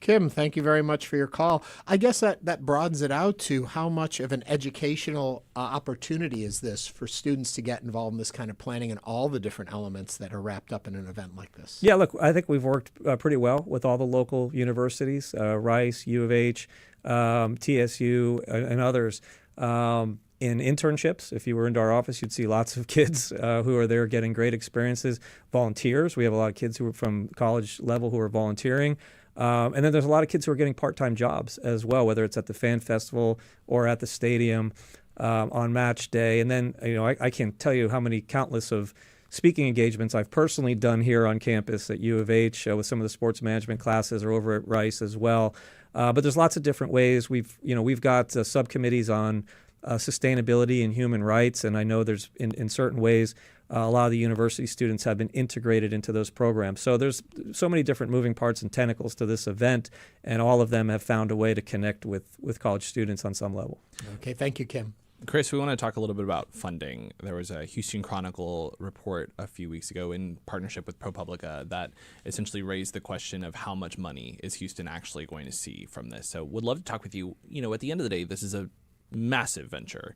Kim, thank you very much for your call. I guess that broadens it out to how much of an educational opportunity is this for students to get involved in this kind of planning and all the different elements that are wrapped up in an event like this. Yeah, look, I think we've worked pretty well with all the local universities, Rice, U of H, TSU, and others. In internships, if you were into our office, you'd see lots of kids who are there getting great experiences. Volunteers, we have a lot of kids who are from college level who are volunteering. And then there's a lot of kids who are getting part-time jobs as well, whether it's at the fan festival or at the stadium on match day. And then, I can't tell you how many countless of speaking engagements I've personally done here on campus at U of H with some of the sports management classes or over at Rice as well. But there's lots of different ways. We've got subcommittees on sustainability and human rights, and I know there's in certain ways a lot of the university students have been integrated into those programs. So there's so many different moving parts and tentacles to this event, and all of them have found a way to connect with college students on some level. Okay, thank you, Kim. Chris, we want to talk a little bit about funding. There was a Houston Chronicle report a few weeks ago in partnership with ProPublica that essentially raised the question of how much money is Houston actually going to see from this. So would love to talk with you. At the end of the day, this is a massive venture.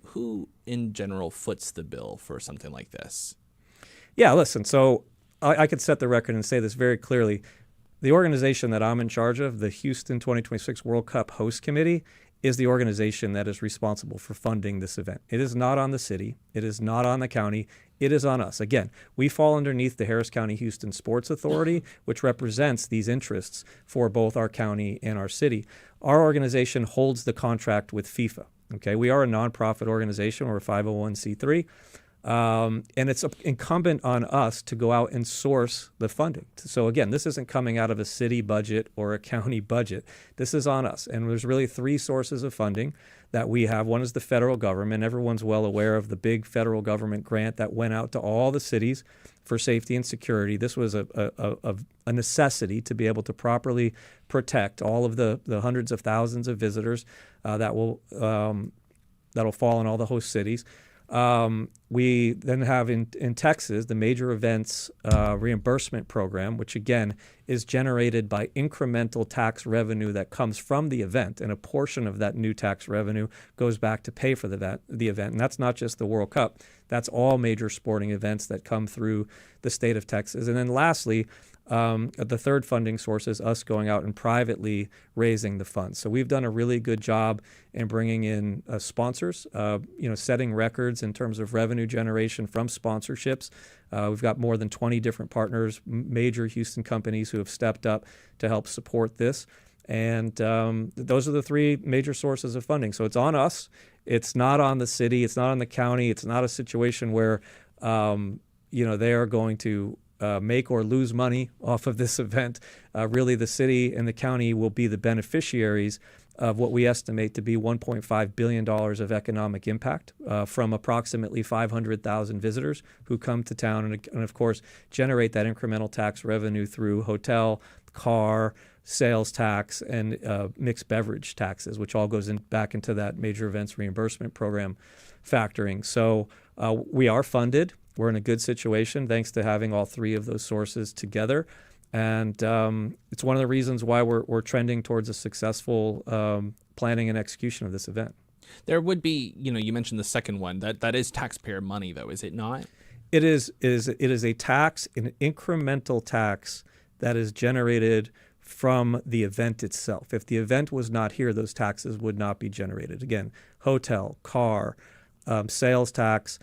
Who in general foots the bill for something like this? Yeah, listen, so I could set the record and say this very clearly. The organization that I'm in charge of, the Houston 2026 World Cup Host Committee, is the organization that is responsible for funding this event. It is not on the city. It is not on the county. It is on us. Again, we fall underneath the Harris County Houston Sports Authority, which represents these interests for both our county and our city. Our organization holds the contract with FIFA. Okay, we are a nonprofit organization. We're a 501c3. And it's incumbent on us to go out and source the funding. So again, this isn't coming out of a city budget or a county budget. This is on us. And there's really three sources of funding that we have. One is the federal government. Everyone's well aware of the big federal government grant that went out to all the cities for safety and security. This was a necessity to be able to properly protect all of the hundreds of thousands of visitors that'll fall in all the host cities. We then have in Texas the major events reimbursement program, which again is generated by incremental tax revenue that comes from the event, and a portion of that new tax revenue goes back to pay for the event. And that's not just the World Cup. That's all major sporting events that come through the state of Texas. And then lastly, the third funding source is us going out and privately raising the funds. So we've done a really good job in bringing in sponsors, setting records in terms of revenue generation from sponsorships. We've got more than 20 different partners, major Houston companies who have stepped up to help support this. And those are the three major sources of funding. So it's on us. It's not on the city. It's not on the county. It's not a situation where, they are going to make or lose money off of this event. Really, the city and the county will be the beneficiaries of what we estimate to be $1.5 billion of economic impact from approximately 500,000 visitors who come to town and, of course, generate that incremental tax revenue through hotel, car, sales tax, and mixed beverage taxes, which all goes back into that major events reimbursement program factoring. So we are funded. We're in a good situation thanks to having all three of those sources together. And it's one of the reasons why we're trending towards a successful planning and execution of this event. There would be, you mentioned the second one. That is taxpayer money, though, is it not? It is a tax, an incremental tax that is generated from the event itself. If the event was not here, those taxes would not be generated. Again, hotel, car, sales tax,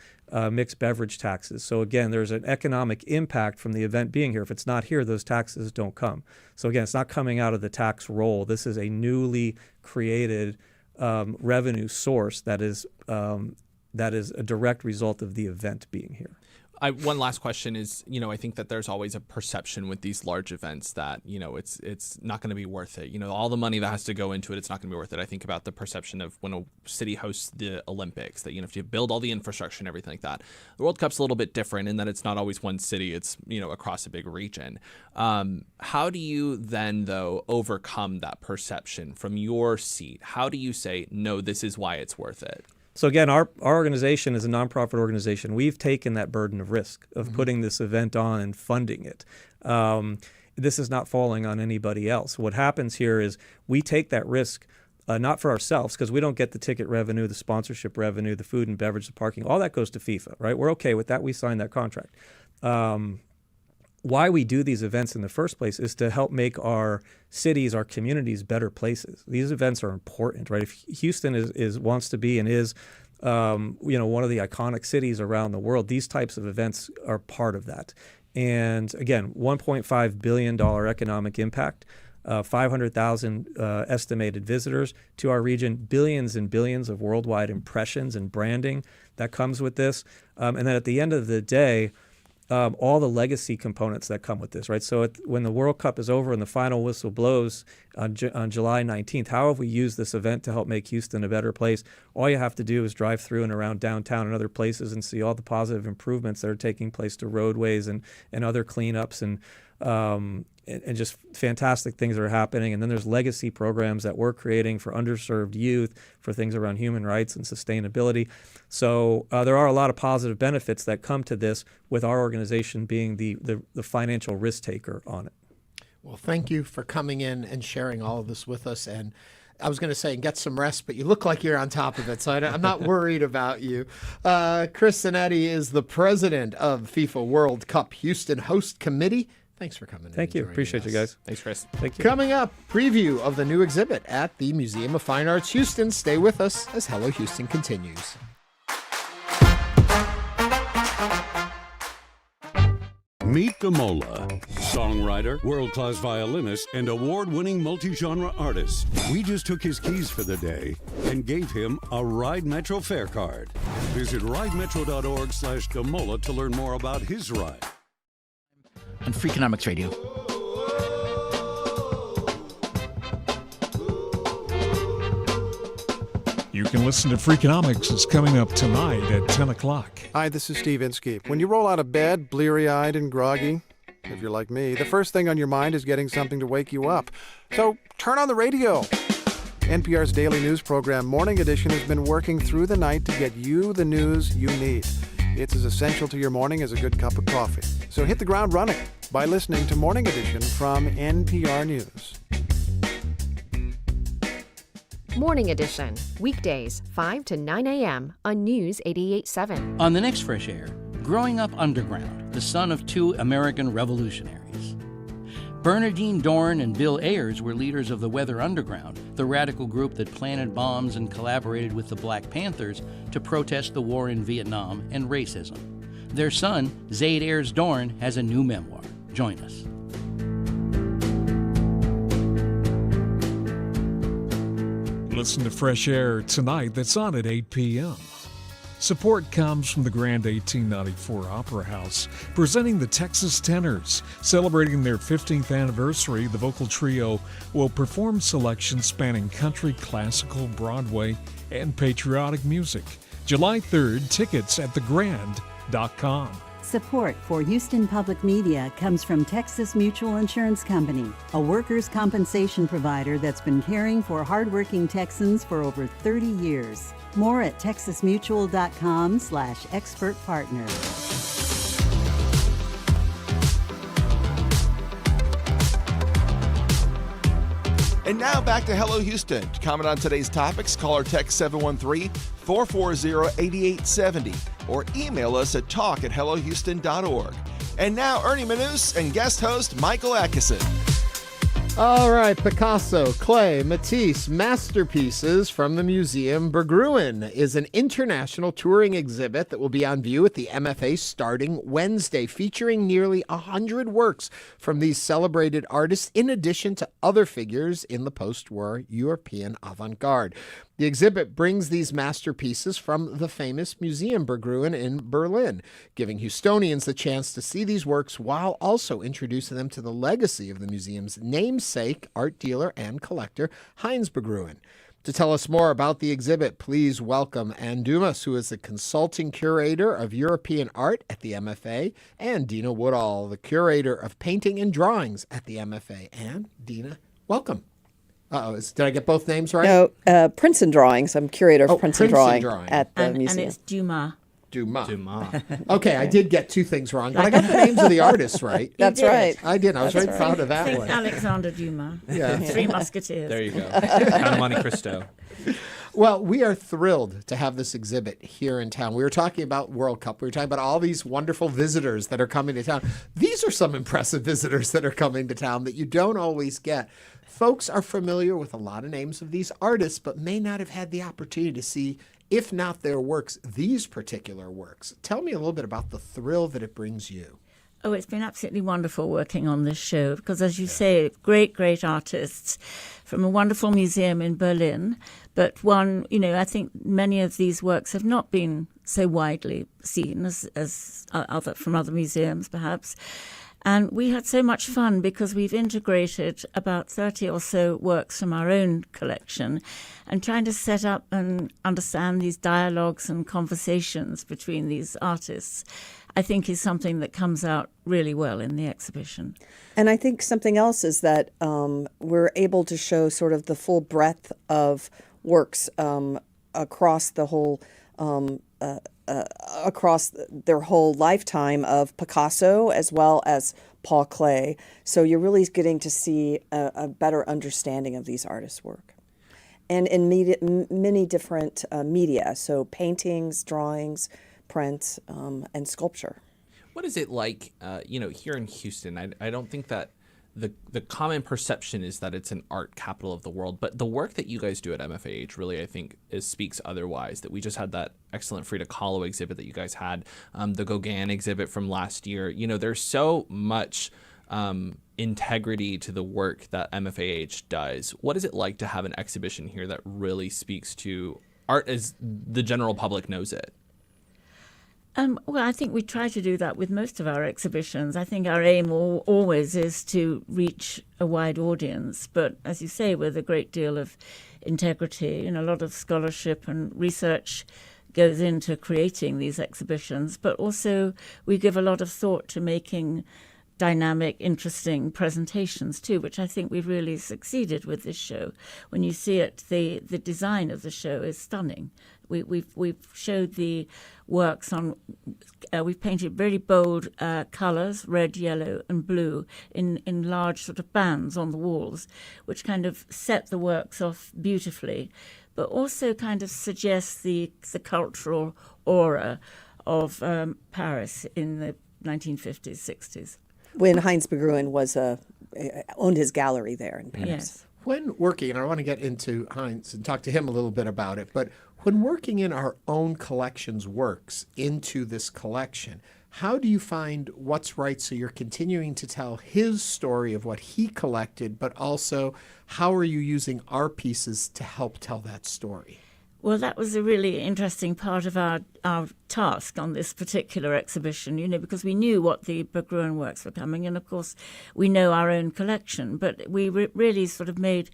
mixed beverage taxes. So again, there's an economic impact from the event being here. If it's not here, those taxes don't come. So again, it's not coming out of the tax roll. This is a newly created revenue source that is a direct result of the event being here. One last question is, I think that there's always a perception with these large events that, it's not going to be worth it. All the money that has to go into it, it's not going to be worth it. I think about the perception of when a city hosts the Olympics, that, if you build all the infrastructure and everything like that. The World Cup's a little bit different in that it's not always one city, it's, across a big region. How do you then, though, overcome that perception from your seat? How do you say, no, this is why it's worth it? So again, our organization is a nonprofit organization. We've taken that burden of risk of putting this event on and funding it. This is not falling on anybody else. What happens here is we take that risk not for ourselves, because we don't get the ticket revenue, the sponsorship revenue, the food and beverage, the parking. All that goes to FIFA, right? We're okay with that. We signed that contract. Why we do these events in the first place is to help make our cities, our communities better places. These events are important, right? If Houston wants to be and is, one of the iconic cities around the world, these types of events are part of that. And again, $1.5 billion economic impact, 500,000 estimated visitors to our region, billions and billions of worldwide impressions and branding that comes with this. And then at the end of the day, all the legacy components that come with this, right? So when the World Cup is over and the final whistle blows on July 19th, how have we used this event to help make Houston a better place? All you have to do is drive through and around downtown and other places and see all the positive improvements that are taking place to roadways and other cleanups and just fantastic things that are happening. And then there's legacy programs that we're creating for underserved youth, for things around human rights and sustainability. So there are a lot of positive benefits that come to this, with our organization being the financial risk taker on it. Well, thank you for coming in and sharing all of this with us. And I was going to say, get some rest, but you look like you're on top of it, so I'm not worried about you. Chris Canetti is the president of FIFA World Cup Houston Host Committee. Thanks for coming in. Thank you. Appreciate you guys. Thanks, Chris. Thank you. Coming up, preview of the new exhibit at the Museum of Fine Arts Houston. Stay with us as Hello Houston continues. Meet Gamola, songwriter, world-class violinist, and award-winning multi-genre artist. We just took his keys for the day and gave him a Ride Metro fare card. Visit ridemetro.org/Gamola to learn more about his ride. On Freakonomics Radio. You can listen to Freakonomics. It's coming up tonight at 10 o'clock. Hi, this is Steve Inskeep. When you roll out of bed, bleary-eyed and groggy, if you're like me, the first thing on your mind is getting something to wake you up. So turn on the radio. NPR's daily news program, Morning Edition, has been working through the night to get you the news you need. It's as essential to your morning as a good cup of coffee. So hit the ground running by listening to Morning Edition from NPR News. Morning Edition, weekdays 5 to 9 a.m. on News 88.7. On the next Fresh Air, growing up underground, the son of two American revolutionaries. Bernardine Dorn and Bill Ayers were leaders of the Weather Underground, the radical group that planted bombs and collaborated with the Black Panthers to protest the war in Vietnam and racism. Their son, Zaid Ayers Dorn, has a new memoir. Join us. Listen to Fresh Air tonight. That's on at 8 p.m. Support comes from the Grand 1894 Opera House, presenting the Texas Tenors. Celebrating their 15th anniversary, the vocal trio will perform selections spanning country, classical, Broadway, and patriotic music. July 3rd, tickets at thegrand.com. Support for Houston Public Media comes from Texas Mutual Insurance Company, a workers' compensation provider that's been caring for hardworking Texans for over 30 years. More at texasmutual.com/expert partner. And now back to Hello Houston. To comment on today's topics, call or text 713-440-8870 or email us at talk@hellohouston.org. And now Ernie Manouse and guest host Michael Adkison. All right, Picasso-Klee-Matisse Masterpieces from the Museum Berggruen is an international touring exhibit that will be on view at the MFA starting Wednesday, featuring nearly 100 works from these celebrated artists, in addition to other figures in the post-war European avant-garde. The exhibit brings these masterpieces from the famous Museum Berggruen in Berlin, giving Houstonians the chance to see these works while also introducing them to the legacy of the museum's namesake art dealer and collector, Heinz Berggruen. To tell us more about the exhibit, please welcome Anne Dumas, who is the consulting curator of European art at the MFA, and Dena Woodall, the curator of painting and drawings at the MFA. Anne, Dena, welcome. Did I get both names right? No, Prints and Drawings. I'm curator of Prints and Drawing at the museum. And it's Dumas. Dumas. Okay, I did get two things wrong, but I got the names of the artists right. That's right. I did. I was very proud of that one. Alexander Dumas. Yeah. Three Musketeers. There you go. Count of Monte Cristo. Well, we are thrilled to have this exhibit here in town. We were talking about World Cup. We were talking about all these wonderful visitors that are coming to town. These are some impressive visitors that are coming to town that you don't always get. Folks are familiar with a lot of names of these artists, but may not have had the opportunity to see, if not their works, these particular works. Tell me a little bit about the thrill that it brings you. Oh, it's been absolutely wonderful working on this show because, as you say, great, great artists from a wonderful museum in Berlin. But one, I think many of these works have not been so widely seen as other from other museums, perhaps. And we had so much fun because we've integrated about 30 or so works from our own collection and trying to set up and understand these dialogues and conversations between these artists, I think is something that comes out really well in the exhibition. And I think something else is that we're able to show sort of the full breadth of works across the whole across their whole lifetime of Picasso as well as Paul Klee. So you're really getting to see a better understanding of these artists' work. And in many different media, so paintings, drawings, prints, and sculpture. What is it like, here in Houston? I don't think that the common perception is that it's an art capital of the world, but the work that you guys do at MFAH really, I think, speaks otherwise. That we just had that excellent Frida Kahlo exhibit that you guys had, the Gauguin exhibit from last year. There's so much integrity to the work that MFAH does. What is it like to have an exhibition here that really speaks to art as the general public knows it? Well, I think we try to do that with most of our exhibitions. I think our aim always is to reach a wide audience. But as you say, with a great deal of integrity and a lot of scholarship and research goes into creating these exhibitions. But also we give a lot of thought to making dynamic, interesting presentations too, which I think we've really succeeded with this show. When you see it, the design of the show is stunning. We've showed the works on. We've painted very bold colours, red, yellow, and blue, in large sort of bands on the walls, which kind of set the works off beautifully, but also kind of suggests the cultural aura of Paris in the 1950s, 60s. When Heinz Berggruen owned his gallery there in Paris. Yes. When working, and I want to get into Heinz and talk to him a little bit about it, but when working in our own collection's works into this collection, how do you find what's right so you're continuing to tell his story of what he collected, but also how are you using our pieces to help tell that story? Well, that was a really interesting part of our task on this particular exhibition, because we knew what the Berggruen works were coming, and of course we know our own collection, but we really sort of made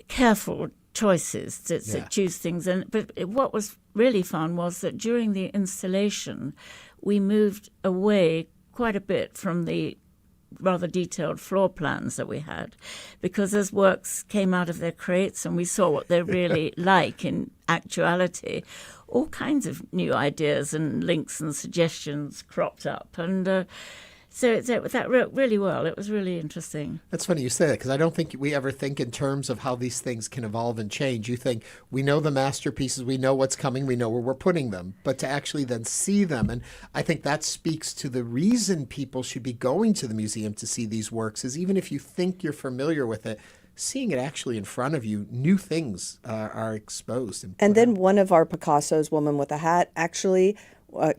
careful choices to choose things. But what was really fun was that during the installation, we moved away quite a bit from the rather detailed floor plans that we had, because as works came out of their crates and we saw what they're really like in actuality, all kinds of new ideas and links and suggestions cropped up. And So that worked really well. It was really interesting. That's funny you say that, because I don't think we ever think in terms of how these things can evolve and change. You think we know the masterpieces, we know what's coming, we know where we're putting them, but to actually then see them, and I think that speaks to the reason people should be going to the museum to see these works, is even if you think you're familiar with it, seeing it actually in front of you, new things are exposed. And then one of our Picasso's, Woman with a Hat, actually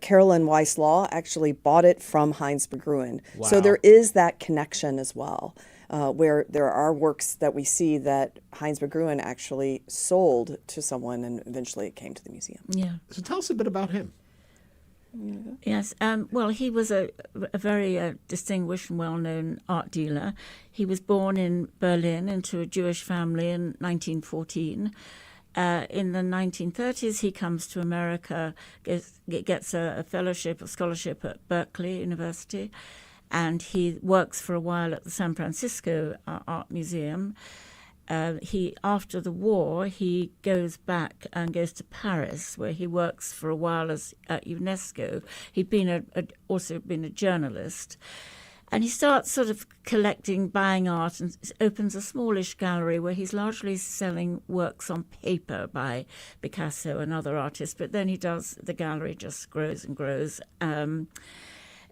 Carolyn Weiss Law actually bought it from Heinz Berggruen. Wow. So there is that connection as well, where there are works that we see that Heinz Berggruen actually sold to someone and eventually it came to the museum. Yeah. So tell us a bit about him. Yes. Well, he was a very distinguished and well-known art dealer. He was born in Berlin into a Jewish family in 1914. In the 1930s, he comes to America, gets a fellowship or scholarship at Berkeley University, and he works for a while at the San Francisco Art Museum. After the war, he goes back and goes to Paris, where he works for a while at UNESCO. He'd been also been a journalist. And he starts sort of collecting, buying art, and opens a smallish gallery where he's largely selling works on paper by Picasso and other artists. But then the gallery just grows and grows. And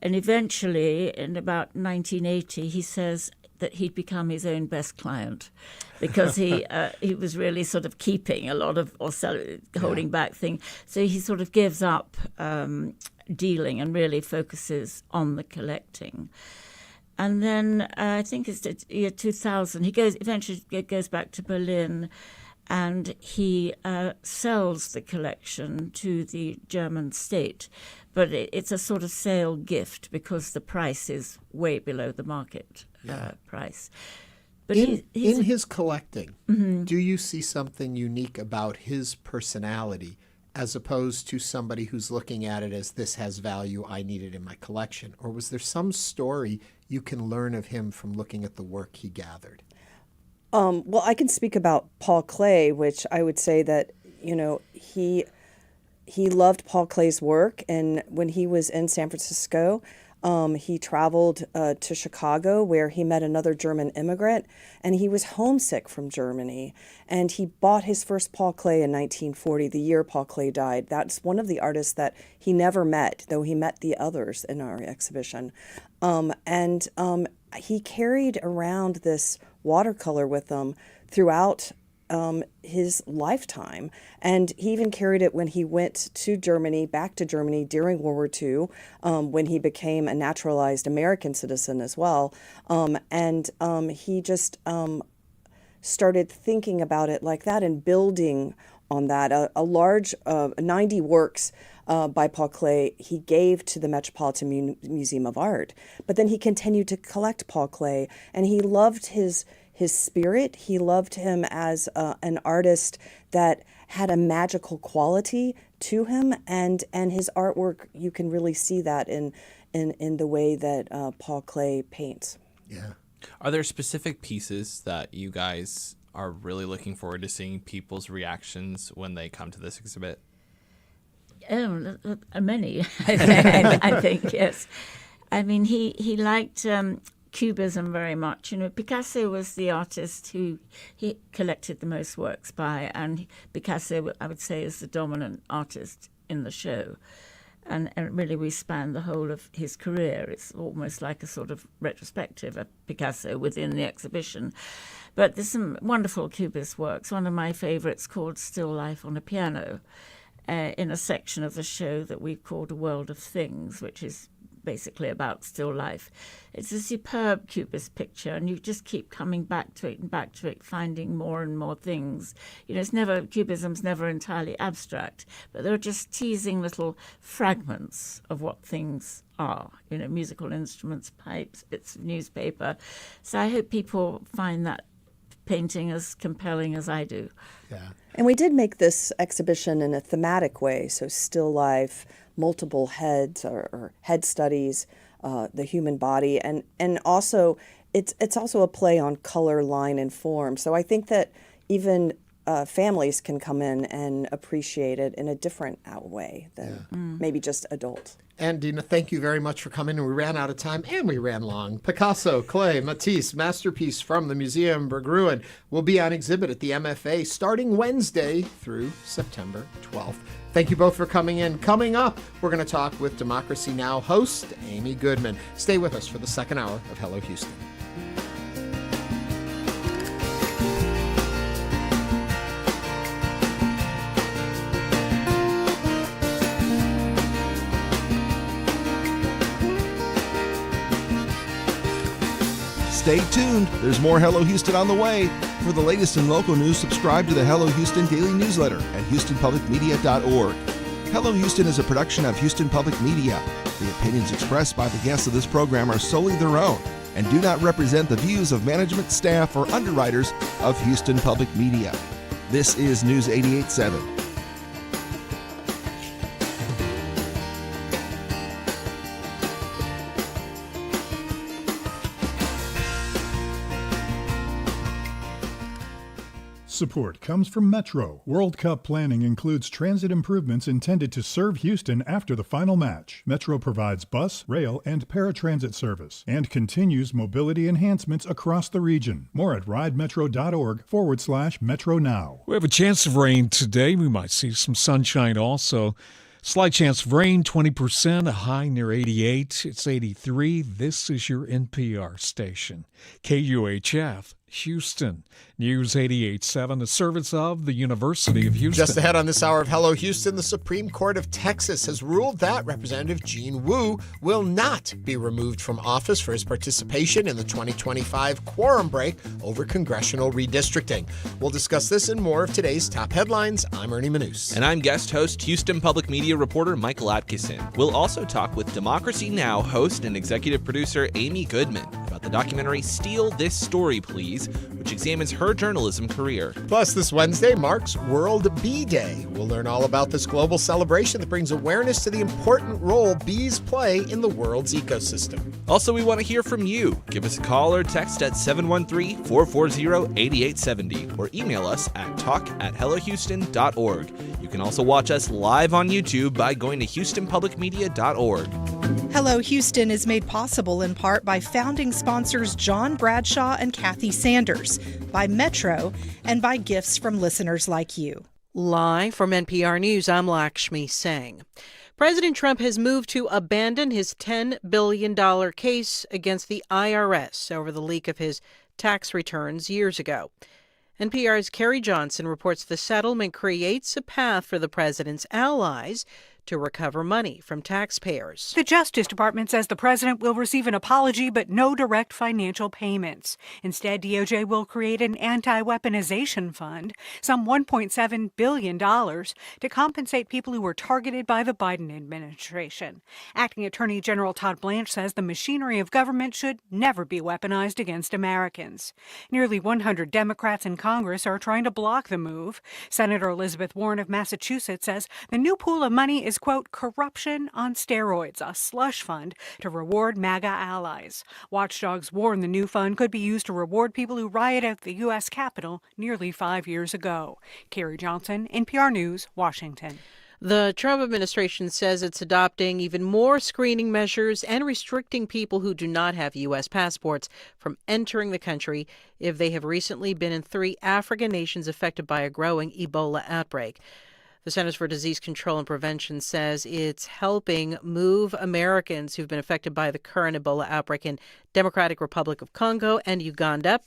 eventually, in about 1980, he says that he'd become his own best client because he was really sort of keeping a lot of, or holding back things. So he sort of gives up dealing and really focuses on the collecting. And then I think it's the year 2000, he eventually goes back to Berlin, and he sells the collection to the German state. But it's a sort of sale gift because the price is way below the market price. But in his collecting, Mm-hmm. do you see something unique about his personality as opposed to somebody who's looking at it as, this has value, I need it in my collection? Or was there some story you can learn of him from looking at the work he gathered? Well, I can speak about Paul Klee, which I would say that, he loved Paul Klee's work. And when he was in San Francisco, he traveled to Chicago, where he met another German immigrant, and he was homesick from Germany. And he bought his first Paul Klee in 1940, the year Paul Klee died. That's one of the artists that he never met, though he met the others in our exhibition. He carried around this watercolor with him throughout his lifetime. And he even carried it when he went to Germany, back to Germany during World War II, when he became a naturalized American citizen as well. He just started thinking about it like that and building on that. A large 90 works by Paul Klee he gave to the Metropolitan Museum of Art. But then he continued to collect Paul Klee, and he loved his spirit. He loved him as an artist that had a magical quality to him, and his artwork, you can really see that in the way that Paul Klee paints. Yeah. Are there specific pieces that you guys are really looking forward to seeing people's reactions when they come to this exhibit? Many, I think, yes. I mean, he liked Cubism very much. Picasso was the artist who he collected the most works by, and Picasso, I would say, is the dominant artist in the show. And really, we span the whole of his career. It's almost like a sort of retrospective of Picasso within the exhibition. But there's some wonderful Cubist works. One of my favorites called Still Life on a Piano, in a section of the show that we've called A World of Things, which is basically about still life. It's a superb Cubist picture, and you just keep coming back to it and back to it, finding more and more things. Cubism's never entirely abstract, but there are just teasing little fragments of what things are, musical instruments, pipes, bits of newspaper. So I hope people find that painting as compelling as I do. Yeah. And we did make this exhibition in a thematic way, so still life, multiple heads or head studies, the human body, and also it's also a play on color, line, and form. So I think that even families can come in and appreciate it in a different way than maybe just adults. And Dena, thank you very much for coming. And we ran out of time and we ran long. Picasso-Klee-Matisse masterpiece from the Museum Berggruen will be on exhibit at the MFA starting Wednesday through September 12th. Thank you both for coming in. Coming up, we're going to talk with Democracy Now! Host Amy Goodman. Stay with us for the second hour of Hello Houston. Stay tuned. There's more Hello Houston on the way. For the latest in local news, subscribe to the Hello Houston daily newsletter at houstonpublicmedia.org. Hello Houston is a production of Houston Public Media. The opinions expressed by the guests of this program are solely their own and do not represent the views of management, staff, or underwriters of Houston Public Media. This is News 88.7. Support comes from Metro. World Cup planning includes transit improvements intended to serve Houston after the final match. Metro provides bus, rail, and paratransit service and continues mobility enhancements across the region. More at ridemetro.org/Metro Now. We have a chance of rain today. We might see some sunshine also. Slight chance of rain, 20%, a high near 88. It's 83. This is your NPR station, KUHF, Houston. News 88.7, a service of the University of Houston. Just ahead on this hour of Hello Houston, the Supreme Court of Texas has ruled that Representative Gene Wu will not be removed from office for his participation in the 2025 quorum break over congressional redistricting. We'll discuss this and more of today's top headlines. I'm Ernie Manouse. And I'm guest host, Houston Public Media reporter Michael Adkison. We'll also talk with Democracy Now! Host and executive producer Amy Goodman about the documentary Steal This Story, Please, which examines her journalism career. Plus, this Wednesday marks World Bee Day. We'll learn all about this global celebration that brings awareness to the important role bees play in the world's ecosystem. Also, we want to hear from you. Give us a call or text at 713-440-8870 or email us at talk@hellohouston.org. You can also watch us live on YouTube by going to houstonpublicmedia.org. Hello Houston is made possible in part by founding sponsors John Bradshaw and Kathy Sanders, by Metro, and by gifts from listeners like you. Live from NPR News, I'm Lakshmi Singh. President Trump has moved to abandon his $10 billion case against the IRS over the leak of his tax returns years ago. NPR's Carrie Johnson reports the settlement creates a path for the president's allies to recover money from taxpayers. The Justice Department says the president will receive an apology but no direct financial payments. Instead, DOJ will create an anti-weaponization fund, some $1.7 billion, to compensate people who were targeted by the Biden administration. Acting Attorney General Todd Blanche says the machinery of government should never be weaponized against Americans. Nearly 100 Democrats in Congress are trying to block the move. Senator Elizabeth Warren of Massachusetts says the new pool of money is, quote, corruption on steroids, a slush fund to reward MAGA allies. Watchdogs warn the new fund could be used to reward people who rioted at the U.S. Capitol nearly 5 years ago. Carrie Johnson, NPR News, Washington. The Trump administration says it's adopting even more screening measures and restricting people who do not have U.S. passports from entering the country if they have recently been in 3 African nations affected by a growing Ebola outbreak. The Centers for Disease Control and Prevention says it's helping move Americans who've been affected by the current Ebola outbreak in Democratic Republic of Congo and Uganda.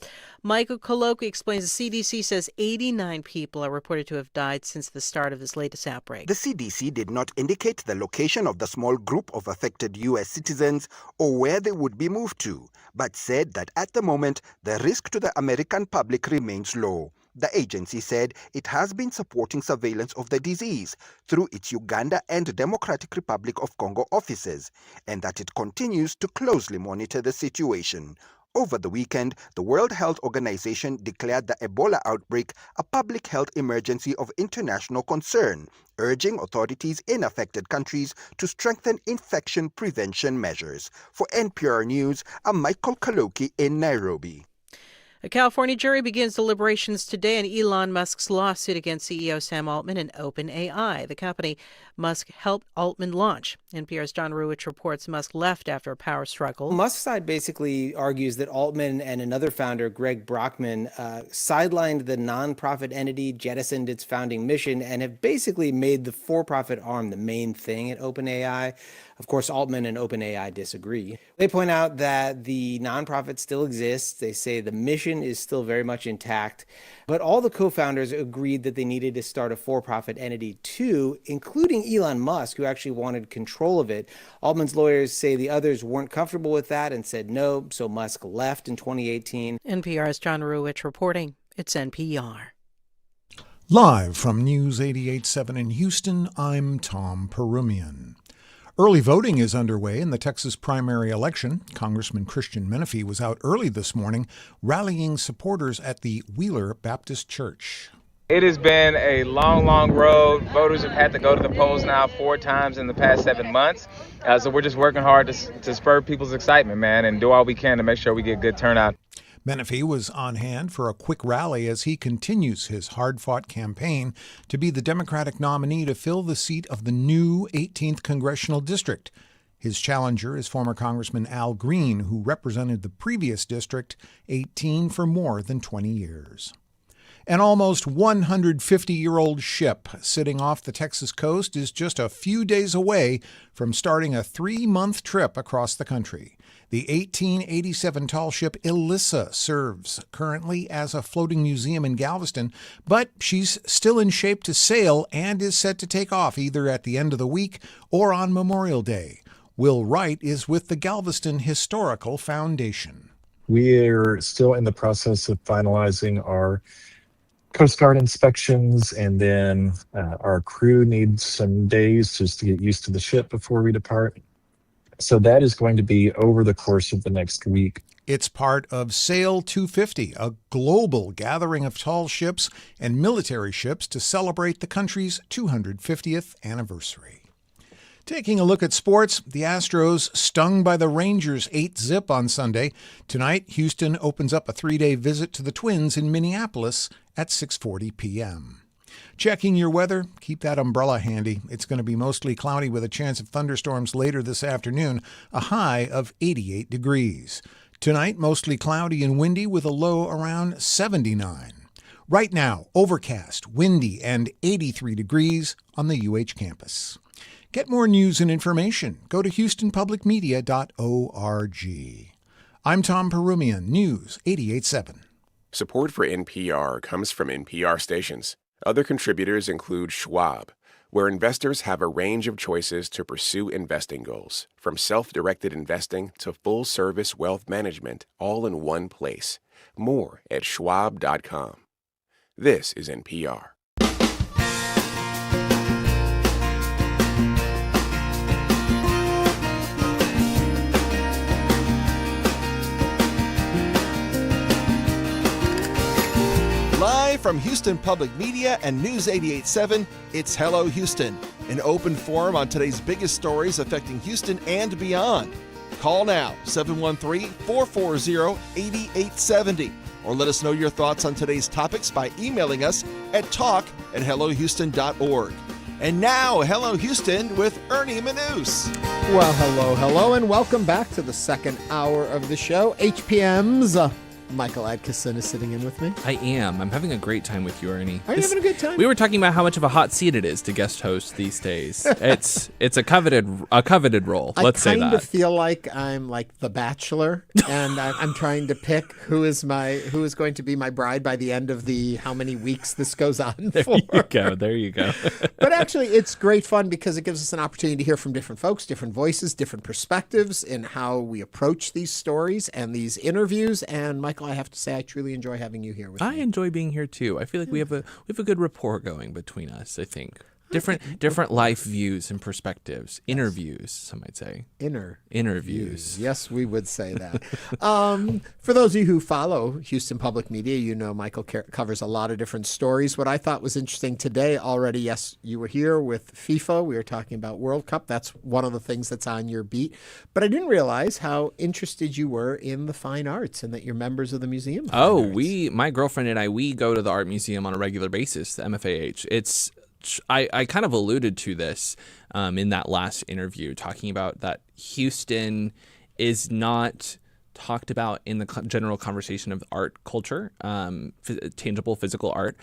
Michael Koloki explains the CDC says 89 people are reported to have died since the start of this latest outbreak. The CDC did not indicate the location of the small group of affected U.S. citizens or where they would be moved to, but said that at the moment, the risk to the American public remains low. The agency said it has been supporting surveillance of the disease through its Uganda and Democratic Republic of Congo offices, and that it continues to closely monitor the situation. Over the weekend, the World Health Organization declared the Ebola outbreak a public health emergency of international concern, urging authorities in affected countries to strengthen infection prevention measures. For NPR News, I'm Michael Koloki in Nairobi. A California jury begins deliberations today in Elon Musk's lawsuit against CEO Sam Altman and OpenAI, the company Musk helped Altman launch. NPR's John Ruwitch reports Musk left after a power struggle. Musk's side basically argues that Altman and another founder, Greg Brockman, sidelined the nonprofit entity, jettisoned its founding mission, and have basically made the for-profit arm the main thing at OpenAI. Of course, Altman and OpenAI disagree. They point out that the nonprofit still exists. They say the mission is still very much intact. But all the co-founders agreed that they needed to start a for-profit entity too, including Elon Musk, who actually wanted control of it. Altman's lawyers say the others weren't comfortable with that and said no, so Musk left in 2018. NPR's John Ruwitch reporting. It's NPR. Live from News 88.7 in Houston, I'm Tom Perumian. Early voting is underway in the Texas primary election. Congressman Christian Menefee was out early this morning rallying supporters at the Wheeler Baptist Church. It has been a long, long road. Voters have had to go to the polls now 4 times in the past 7 months. So we're just working hard to spur people's excitement, man, and do all we can to make sure we get good turnout. Menefee was on hand for a quick rally as he continues his hard-fought campaign to be the Democratic nominee to fill the seat of the new 18th Congressional District. His challenger is former Congressman Al Green, who represented the previous District 18 for more than 20 years. An almost 150-year-old ship sitting off the Texas coast is just a few days away from starting a 3-month trip across the country. The 1887 tall ship Elissa serves currently as a floating museum in Galveston, but she's still in shape to sail and is set to take off either at the end of the week or on Memorial Day. Will Wright is with the Galveston Historical Foundation. We're still in the process of finalizing our Coast Guard inspections, and then our crew needs some days just to get used to the ship before we depart. So that is going to be over the course of the next week. It's part of Sail 250, a global gathering of tall ships and military ships to celebrate the country's 250th anniversary. Taking a look at sports, the Astros stung by the Rangers 8-0 on Sunday. Tonight, Houston opens up a 3-day visit to the Twins in Minneapolis at 6:40 p.m. Checking your weather, keep that umbrella handy. It's going to be mostly cloudy with a chance of thunderstorms later this afternoon, a high of 88 degrees. Tonight, mostly cloudy and windy with a low around 79. Right now, overcast, windy, and 83 degrees on the UH campus. Get more news and information. Go to houstonpublicmedia.org. I'm Tom Perumian, News 88.7. Support for NPR comes from NPR stations. Other contributors include Schwab, where investors have a range of choices to pursue investing goals, from self-directed investing to full-service wealth management, all in one place. More at schwab.com. This is NPR. Live from Houston Public Media and News 88.7, it's Hello Houston, an open forum on today's biggest stories affecting Houston and beyond. Call now, 713-440-8870, or let us know your thoughts on today's topics by emailing us at talk@hellohouston.org. And now, Hello Houston with Ernie Manouse. Well, hello, and welcome back to the second hour of the show. HPM's Michael Adkison is sitting in with me. I am. I'm having a great time with you, Ernie. Are you having a good time? We were talking about how much of a hot seat it is to guest host these days. It's a coveted role. Let's say that. I kind of feel like I'm like The Bachelor, and I'm trying to pick who is going to be my bride by the end of the how many weeks this goes on for. There you go. But actually, it's great fun because it gives us an opportunity to hear from different folks, different voices, different perspectives in how we approach these stories and these interviews. And Michael, I have to say, I truly enjoy having you here with me. I enjoy being here too. I feel like we have a good rapport going between us, I think. different life views and perspectives, interviews, some might say. Interviews. Yes, we would say that. For those of you who follow Houston Public Media, you know Michael covers a lot of different stories. What I thought was interesting today already, yes, you were here with FIFA. We were talking about World Cup. That's one of the things that's on your beat. But I didn't realize how interested you were in the fine arts and that you're members of the Museum of Fine Arts. My girlfriend and I, we go to the art museum on a regular basis, the MFAH. I kind of alluded to this in that last interview, talking about that Houston is not talked about in the general conversation of art culture, tangible physical art.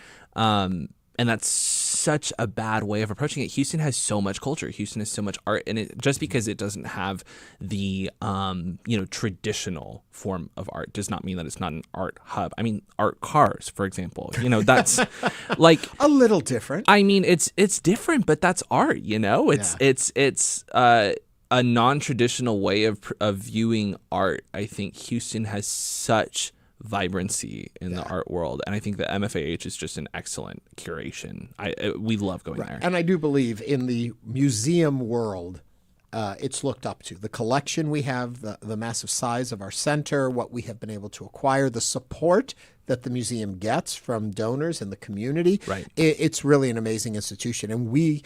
And that's such a bad way of approaching it. Houston has so much culture. Houston has so much art. And just because it doesn't have the traditional form of art does not mean that it's not an art hub. I mean, art cars, for example. That's like a little different. I mean, it's different, but that's art. It's a non-traditional way of viewing art. I think Houston has such vibrancy in the art world, and I think the MFAH is just an excellent curation. We love going there, and I do believe in the museum world, it's looked up to. The collection we have, the massive size of our center, what we have been able to acquire, the support that the museum gets from donors in the community. Right. It's really an amazing institution, and we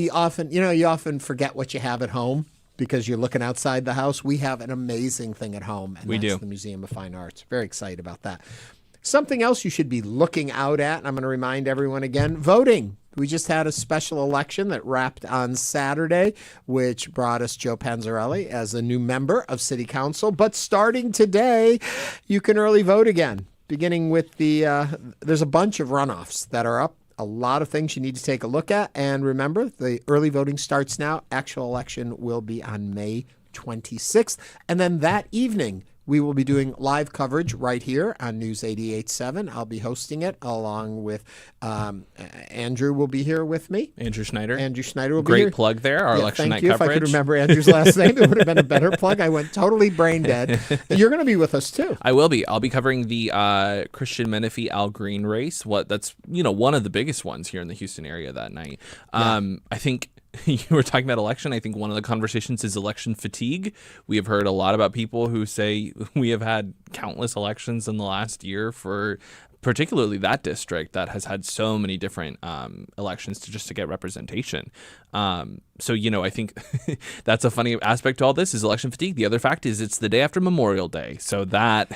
often, you often forget what you have at home because you're looking outside the house. We have an amazing thing at home, and that's the Museum of Fine Arts. Very excited about that. Something else you should be looking out at, and I'm going to remind everyone again, voting. We just had a special election that wrapped on Saturday, which brought us Joe Panzarella as a new member of City Council. But starting today, you can early vote again, beginning with there's a bunch of runoffs that are up. A lot of things you need to take a look at. And remember, the early voting starts now. Actual election will be on May 26th. And then that evening, we will be doing live coverage right here on News 88.7. I'll be hosting it along with Andrew will be here with me. Andrew Schneider. Andrew Schneider will be here. Great plug there, our election night coverage. If I could remember Andrew's last name, it would have been a better plug. I went totally brain dead. You're going to be with us too. I will be. I'll be covering the Christian Menifee Al Green race. That's one of the biggest ones here in the Houston area that night. I think you were talking about election. I think one of the conversations is election fatigue. We have heard a lot about people who say we have had countless elections in the last year for particularly that district that has had so many different elections to get representation. So, I think that's a funny aspect to all this is election fatigue. The other fact is it's the day after Memorial Day. So that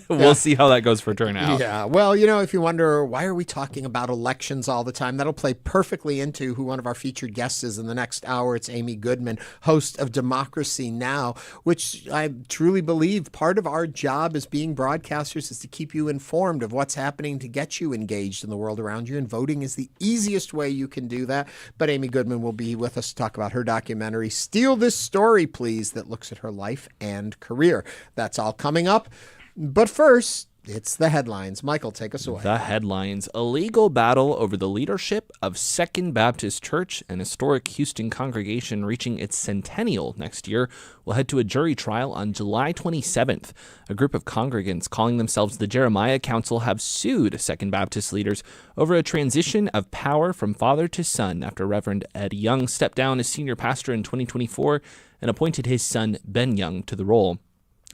we'll see how that goes for turnout. Yeah. Well, if you wonder, why are we talking about elections all the time? That'll play perfectly into who one of our featured guests is in the next hour. It's Amy Goodman, host of Democracy Now!, which I truly believe part of our job as being broadcasters is to keep you informed of what's happening to get you engaged in the world around you. And voting is the easiest way you can do that. But Amy Goodman will be with us to talk about her documentary, Steal This Story, Please, that looks at her life and career. That's all coming up. But first, it's the headlines. Michael, take us away. The headlines. A legal battle over the leadership of Second Baptist Church, an historic Houston congregation reaching its centennial next year, will head to a jury trial on July 27th. A group of congregants calling themselves the Jeremiah Council have sued Second Baptist leaders over a transition of power from father to son after Reverend Ed Young stepped down as senior pastor in 2024 and appointed his son Ben Young to the role.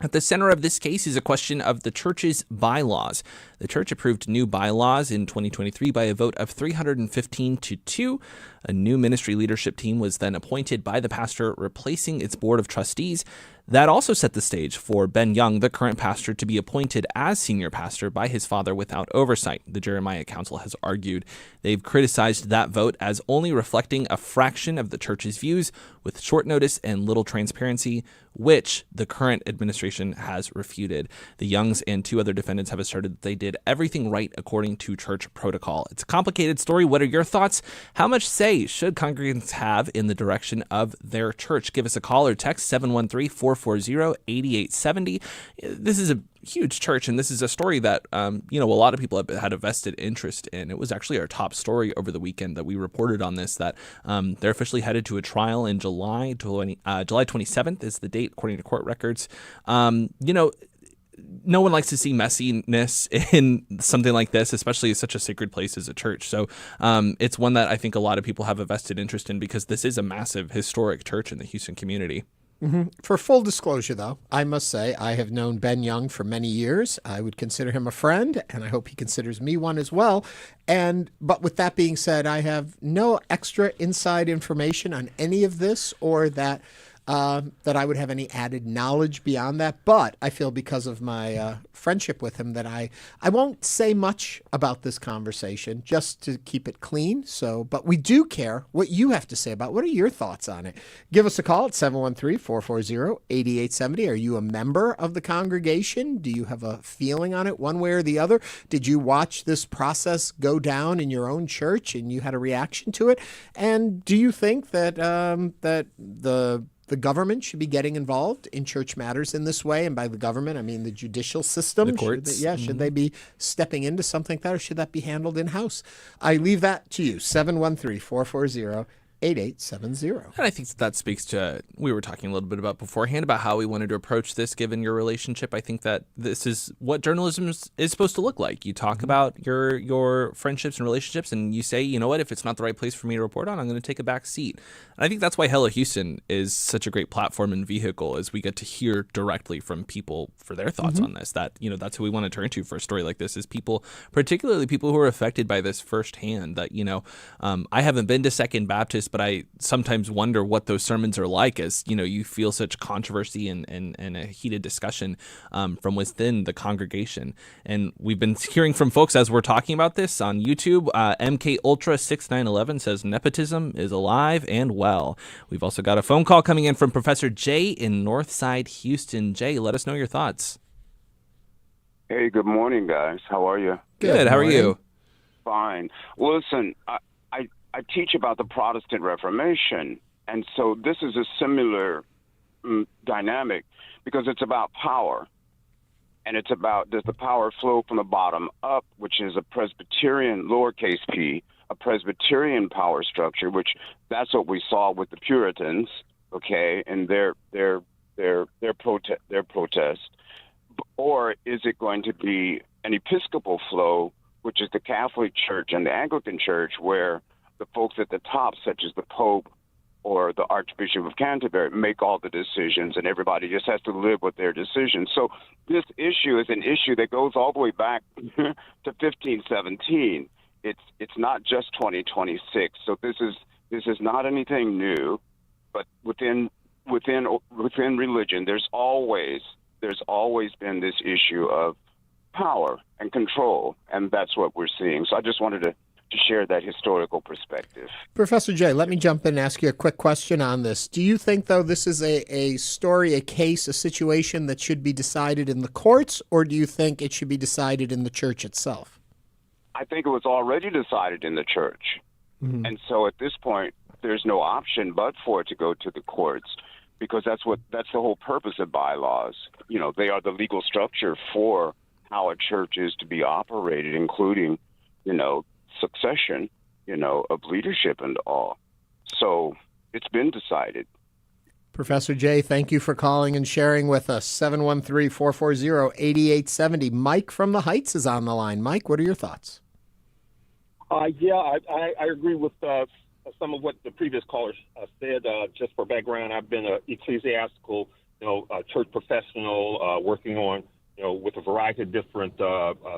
At the center of this case is a question of the church's bylaws. The church approved new bylaws in 2023 by a vote of 315 to 2. A new ministry leadership team was then appointed by the pastor, replacing its board of trustees. That also set the stage for Ben Young, the current pastor, to be appointed as senior pastor by his father without oversight. The Jeremiah Council has argued. They've criticized that vote as only reflecting a fraction of the church's views, with short notice and little transparency, which the current administration has refuted. The Youngs and two other defendants have asserted that they did everything right according to church protocol. It's a complicated story. What are your thoughts? How much say should congregants have in the direction of their church? Give us a call or text 713-440-8870. This is a huge church, and this is a story that a lot of people have had a vested interest in. It was actually our top story over the weekend that we reported on this, that they're officially headed to a trial in July 27th is the date according to court records. no one likes to see messiness in something like this, especially such a sacred place as a church. So it's one that I think a lot of people have a vested interest in because this is a massive historic church in the Houston community. Mm-hmm. For full disclosure, though, I must say I have known Ben Young for many years. I would consider him a friend, and I hope he considers me one as well. But with that being said, I have no extra inside information on any of this or that I would have any added knowledge beyond that. But I feel because of my friendship with him that I won't say much about this conversation just to keep it clean. But we do care what you have to say about it. What are your thoughts on it? Give us a call at 713-440-8870. Are you a member of the congregation? Do you have a feeling on it one way or the other? Did you watch this process go down in your own church and you had a reaction to it? And do you think that the government should be getting involved in church matters in this way? And by the government, I mean the judicial system. The courts. Should they be stepping into something like that, or should that be handled in-house? I leave that to you. 713-440-8870. And I think that speaks to, we were talking a little bit about beforehand about how we wanted to approach this given your relationship. I think that this is what journalism is supposed to look like. You talk about your friendships and relationships, and you say, you know what, if it's not the right place for me to report on, I'm going to take a back seat. And I think that's why Hello Houston is such a great platform and vehicle, is we get to hear directly from people for their thoughts on this. That, that's who we want to turn to for a story like this, is people, particularly people who are affected by this firsthand. That, I haven't been to Second Baptist, but I sometimes wonder what those sermons are like, as you feel such controversy and a heated discussion from within the congregation. And we've been hearing from folks as we're talking about this on YouTube. MK Ultra 6911 says nepotism is alive and well. We've also got a phone call coming in from Professor Jay in Northside Houston. Jay, let us know your thoughts. Hey, good morning, guys. How are you? Good. How are you? Fine. Listen, I teach about the Protestant Reformation, and so this is a similar dynamic because it's about power, and it's about, does the power flow from the bottom up, which is a Presbyterian, lowercase p, a Presbyterian power structure, which that's what we saw with the Puritans, okay, and their protest, or is it going to be an Episcopal flow, which is the Catholic Church and the Anglican Church, where the folks at the top, such as the Pope or the Archbishop of Canterbury, make all the decisions, and everybody just has to live with their decisions. So this issue is an issue that goes all the way back to 1517. It's not just 2026. So this is not anything new, but within religion, there's always been this issue of power and control, and that's what we're seeing. So I just wanted to share that historical perspective. Professor Jay, let me jump in and ask you a quick question on this. Do you think, though, this is a story, a case, a situation that should be decided in the courts, or do you think it should be decided in the church itself? I think it was already decided in the church. Mm-hmm. And so at this point, there's no option but for it to go to the courts, because that's the whole purpose of bylaws. They are the legal structure for how a church is to be operated, including, succession, of leadership and all. So it's been decided. Professor Jay, thank you for calling and sharing with us. 713-440-8870. Mike from the Heights is on the line. Mike, what are your thoughts? I agree with some of what the previous callers said. Just for background, I've been an ecclesiastical, church professional, working on, with a variety of different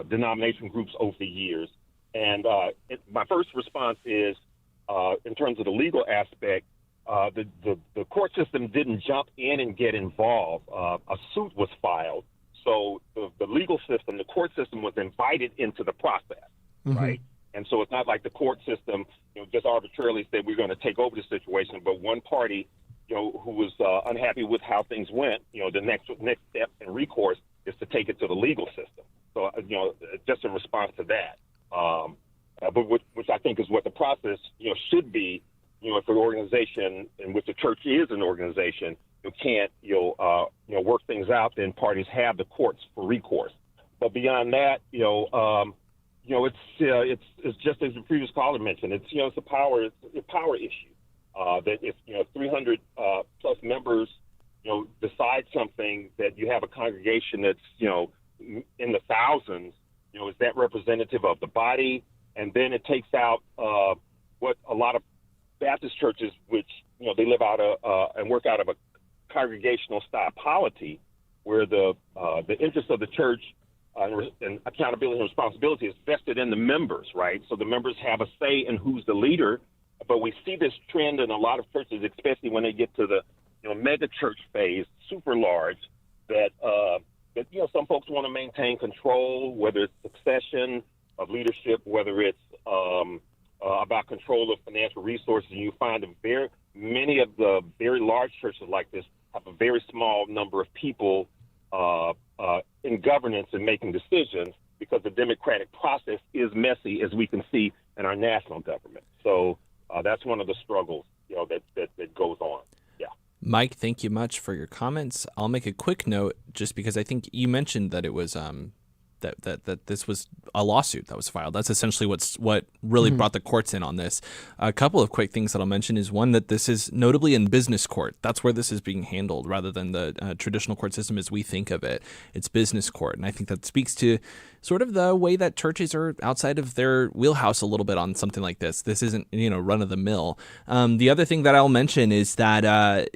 denomination groups over the years. And my first response is, in terms of the legal aspect, the court system didn't jump in and get involved. A suit was filed. So the legal system, the court system, was invited into the process, right? And so it's not like the court system, just arbitrarily said we're going to take over the situation. But one party, who was unhappy with how things went, the next step in recourse is to take it to the legal system. So, just in response to that. But which I think is what the process, should be, if an organization in which the church is an organization, you can't, work things out, then parties have the courts for recourse. But beyond that, it's just as the previous caller mentioned, it's a power issue. That if 300 plus members, decide something, that you have a congregation that's in the thousands, is that representative of the body? And then it takes out what a lot of Baptist churches, which, they live out of and work out of a congregational style polity, where the interest of the church and accountability and responsibility is vested in the members, right? So the members have a say in who's the leader. But we see this trend in a lot of churches, especially when they get to the mega church phase, super large, that some folks want to maintain control, whether it's succession of leadership, whether it's about control of financial resources. And you find many of the very large churches like this have a very small number of people in governance and making decisions, because the democratic process is messy, as we can see in our national government. So that's one of the struggles, that goes on. Yeah. Mike, thank you much for your comments. I'll make a quick note, just because I think you mentioned that it was that this was a lawsuit that was filed. That's essentially what really brought the courts in on this. A couple of quick things that I'll mention is, one, that this is notably in business court. That's where this is being handled, rather than the traditional court system as we think of it. It's business court, and I think that speaks to sort of the way that churches are outside of their wheelhouse a little bit on something like this. This isn't run of the mill. The other thing that I'll mention is that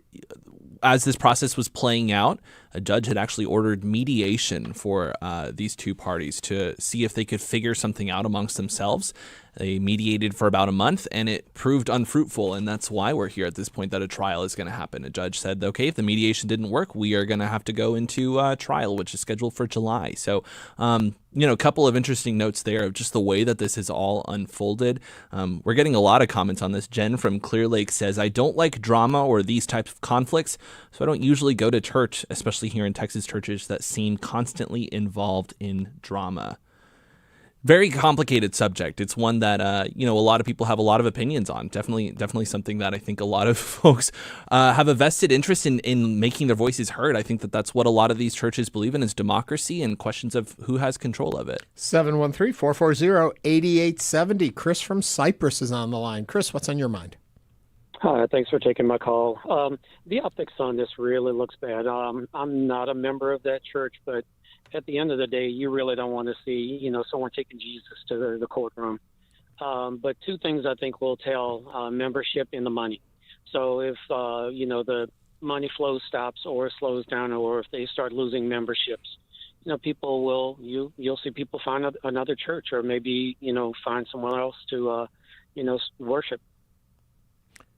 as this process was playing out, a judge had actually ordered mediation for these two parties to see if they could figure something out amongst themselves. They mediated for about a month, and it proved unfruitful, and that's why we're here at this point, that a trial is going to happen. A judge said, okay, if the mediation didn't work, we are going to have to go into trial, which is scheduled for July. So, a couple of interesting notes there of just the way that this has all unfolded. We're getting a lot of comments on this. Jen from Clear Lake says, I don't like drama or these types of conflicts, so I don't usually go to church, especially here in Texas, churches that seem constantly involved in drama. Very complicated subject. It's one that a lot of people have a lot of opinions on. Definitely something that I think a lot of folks have a vested interest in making their voices heard. I think that that's what a lot of these churches believe in, is democracy and questions of who has control of it. 713-440-8870. Chris from Cyprus is on the line. Chris, what's on your mind? Hi, thanks for taking my call. The optics on this really looks bad. I'm not a member of that church, but at the end of the day, you really don't want to see, someone taking Jesus to the courtroom. But two things I think will tell: membership and the money. So if, the money flow stops or slows down, or if they start losing memberships, you'll see people find another church, or maybe, find somewhere else to, worship.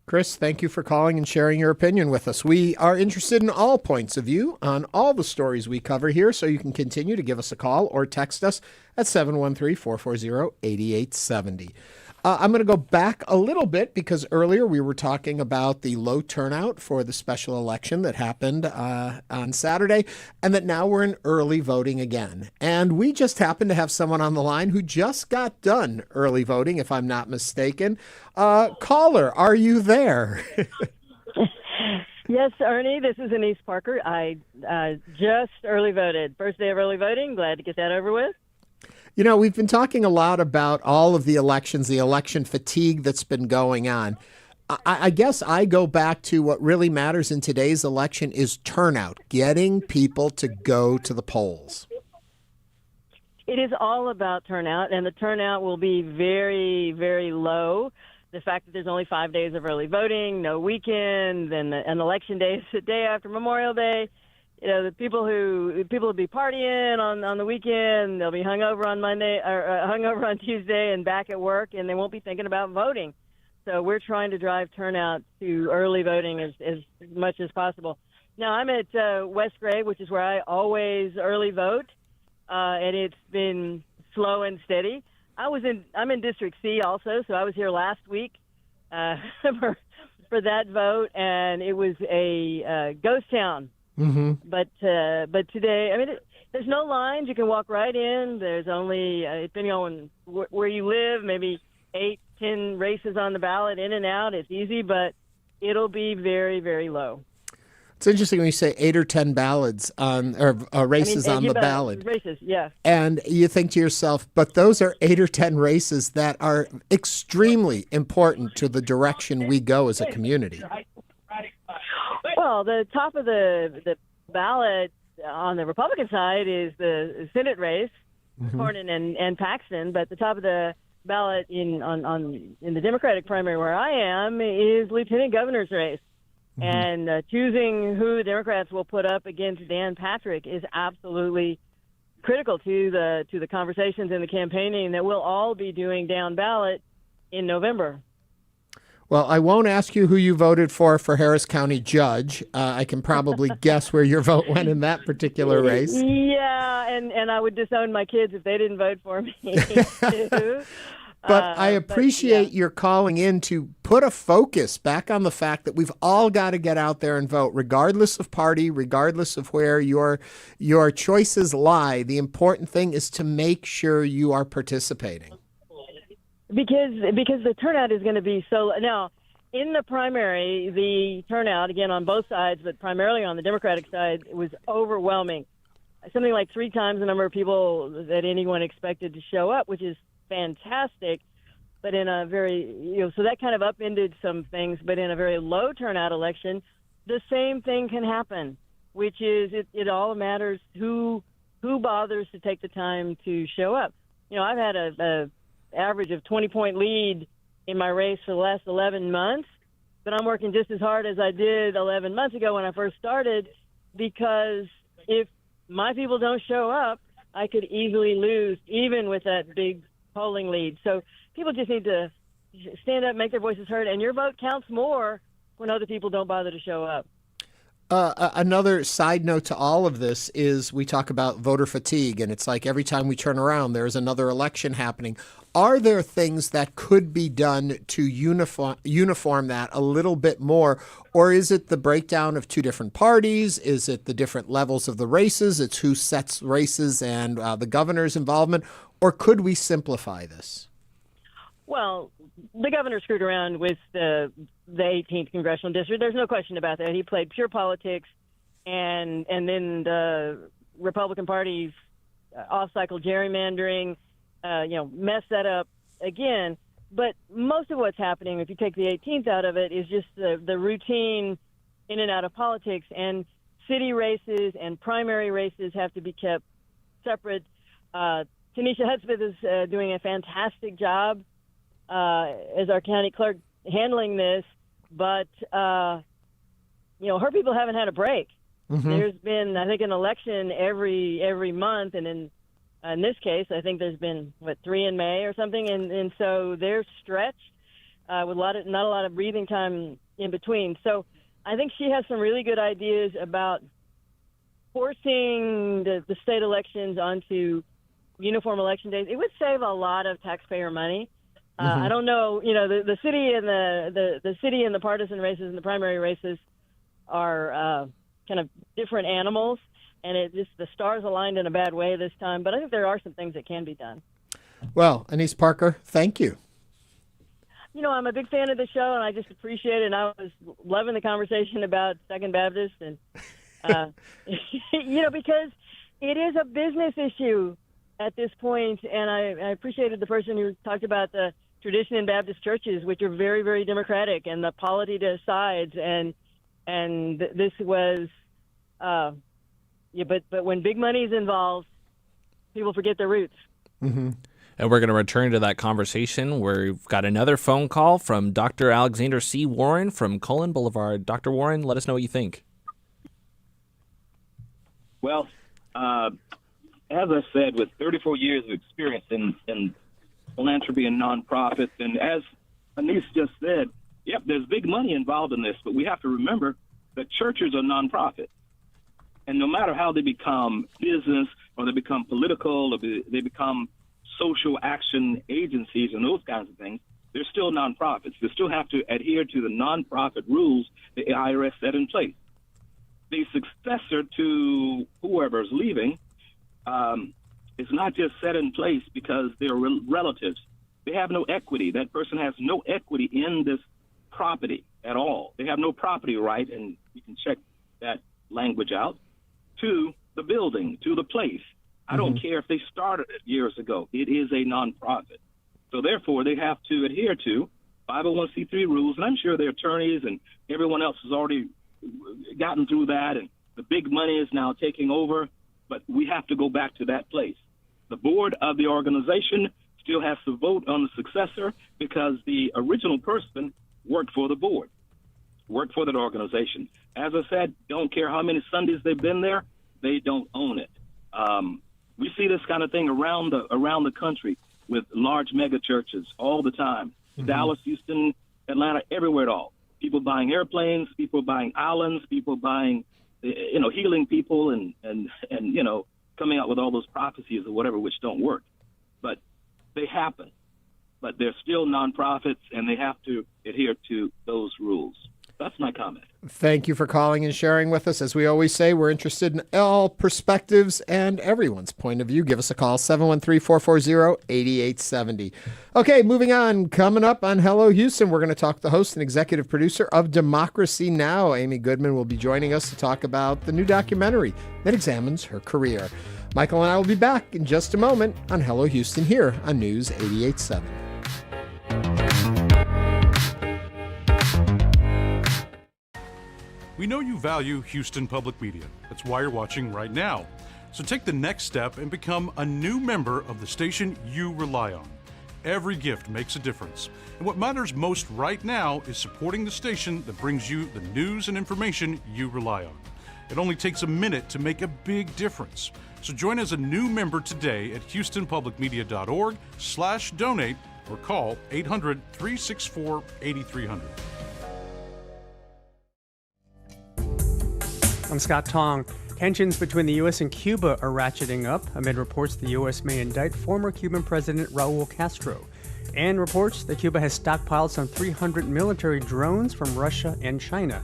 Chris, thank you for calling and sharing your opinion with us. We are interested in all points of view on all the stories we cover here, so you can continue to give us a call or text us at 713-440-8870. I'm going to go back a little bit, because earlier we were talking about the low turnout for the special election that happened on Saturday, and that now we're in early voting again. And we just happen to have someone on the line who just got done early voting, if I'm not mistaken. Caller, are you there? Yes, Ernie, this is Annise Parker. I just early voted. First day of early voting. Glad to get that over with. We've been talking a lot about all of the elections, the election fatigue that's been going on. I guess I go back to what really matters in today's election is turnout, getting people to go to the polls. It is all about turnout, and the turnout will be very, very low. The fact that there's only 5 days of early voting, no weekend, and election day is the day after Memorial Day. The people will be partying on the weekend. They'll be hungover on Monday or hungover on Tuesday and back at work, and they won't be thinking about voting. So we're trying to drive turnout to early voting as much as possible. Now, I'm at West Gray, which is where I always early vote, and it's been slow and steady. I'm in District C also, so I was here last week for that vote, and it was a ghost town. Mm-hmm. But today, there's no lines. You can walk right in. There's only, depending on where you live, maybe 8-10 races on the ballot, in and out. It's easy, but it'll be very, very low. It's interesting when you say 8 or 10 ballots races on the ballot. Races, yeah. And you think to yourself, but those are 8 or 10 races that are extremely important to the direction we go as a community. Well, the top of the ballot on the Republican side is the Senate race, Cornyn and Paxton, but the top of the ballot in the Democratic primary where I am is lieutenant governor's race. And choosing who the Democrats will put up against Dan Patrick is absolutely critical to the conversations and the campaigning that we'll all be doing down ballot in November. Well, I won't ask you who you voted for Harris County Judge. I can probably guess where your vote went in that particular race. Yeah, and I would disown my kids if they didn't vote for me, too. But I appreciate your calling in to put a focus back on the fact that we've all got to get out there and vote, regardless of party, regardless of where your choices lie. The important thing is to make sure you are participating. Because the turnout is going to be so – now, in the primary, the turnout, again, on both sides, but primarily on the Democratic side, was overwhelming. Something like 3 times the number of people that anyone expected to show up, which is fantastic, but in a very – so that kind of upended some things. But in a very low turnout election, the same thing can happen, which is it all matters who bothers to take the time to show up. I've had a average of 20-point lead in my race for the last 11 months, but I'm working just as hard as I did 11 months ago when I first started, because if my people don't show up, I could easily lose even with that big polling lead. So people just need to stand up, make their voices heard, and your vote counts more when other people don't bother to show up. Another side note to all of this is we talk about voter fatigue, and it's like every time we turn around, there's another election happening. Are there things that could be done to uniform that a little bit more, or is it the breakdown of 2 different parties? Is it the different levels of the races? It's who sets races and the governor's involvement, or could we simplify this? Well, the governor screwed around with the 18th congressional district. There's no question about that. He played pure politics, and then the Republican Party's off-cycle gerrymandering, messed that up again. But most of what's happening, if you take the 18th out of it, is just the routine in and out of politics. And city races and primary races have to be kept separate. Tanisha Hudspeth is doing a fantastic job as our county clerk handling this, but her people haven't had a break. There's been, I think, an election every month, and in this case, I think there's been 3 in May or something, and so they're stretched with not a lot of breathing time in between. So I think she has some really good ideas about forcing the state elections onto uniform election days. It would save a lot of taxpayer money. I don't know, the city and the city and the partisan races and the primary races are kind of different animals, and the stars aligned in a bad way this time. But I think there are some things that can be done. Well, Annise Parker, thank you. I'm a big fan of the show, and I just appreciate it. And I was loving the conversation about Second Baptist, and because it is a business issue at this point, and I appreciated the person who talked about the tradition in Baptist churches, which are very, very democratic, and the polity to sides, and this was, but when big money is involved, people forget their roots. And we're going to return to that conversation where we've got another phone call from Dr. Alexander C. Warren from Cullen Boulevard. Dr. Warren, let us know what you think. Well, as I said, with 34 years of experience in philanthropy and nonprofits, and as Annise just said, yep, there's big money involved in this, but we have to remember that churches are nonprofit. And no matter how they become business or they become political or they become social action agencies and those kinds of things, they're still nonprofits. They still have to adhere to the nonprofit rules the IRS set in place. The successor to whoever is leaving is not just set in place because they're relatives. They have no equity. That person has no equity in this property at all. They have no property right, and you can check that language out, to the building, to the place. I don't care if they started it years ago. It is a nonprofit. So therefore, they have to adhere to 501c3 rules, and I'm sure their attorneys and everyone else has already gotten through that, and The big money is now taking over, but we have to go back to that place. The board of the organization still has to vote on the successor because the original person worked for the board, worked for that organization. As I said, don't care how many Sundays they've been there, they don't own it. We see this kind of thing around the country with large mega churches all the time. Dallas, Houston, Atlanta, everywhere at all. People buying airplanes, people buying islands, people buying, healing people and coming out with all those prophecies or whatever, which don't work. But they happen. But they're still nonprofits, and they have to adhere to those rules. That's my comment. Thank you for calling and sharing with us. As we always say, we're interested in all perspectives and everyone's point of view. Give us a call, 713-440-8870. Okay, moving on. Coming up on Hello Houston, we're going to talk to the host and executive producer of Democracy Now!, Amy Goodman, will be joining us to talk about the new documentary that examines her career. Michael and I will be back in just a moment on Hello Houston here on News 88.7. We know you value Houston Public Media. That's why you're watching right now. So take the next step and become a new member of the station you rely on. Every gift makes a difference. And what matters most right now is supporting the station that brings you the news and information you rely on. It only takes a minute to make a big difference. So join as a new member today at houstonpublicmedia.org/donate or call 800-364-8300. I'm Scott Tong. Tensions between the U.S. and Cuba are ratcheting up amid reports the U.S. may indict former Cuban President Raul Castro, and reports that Cuba has stockpiled some 300 military drones from Russia and China.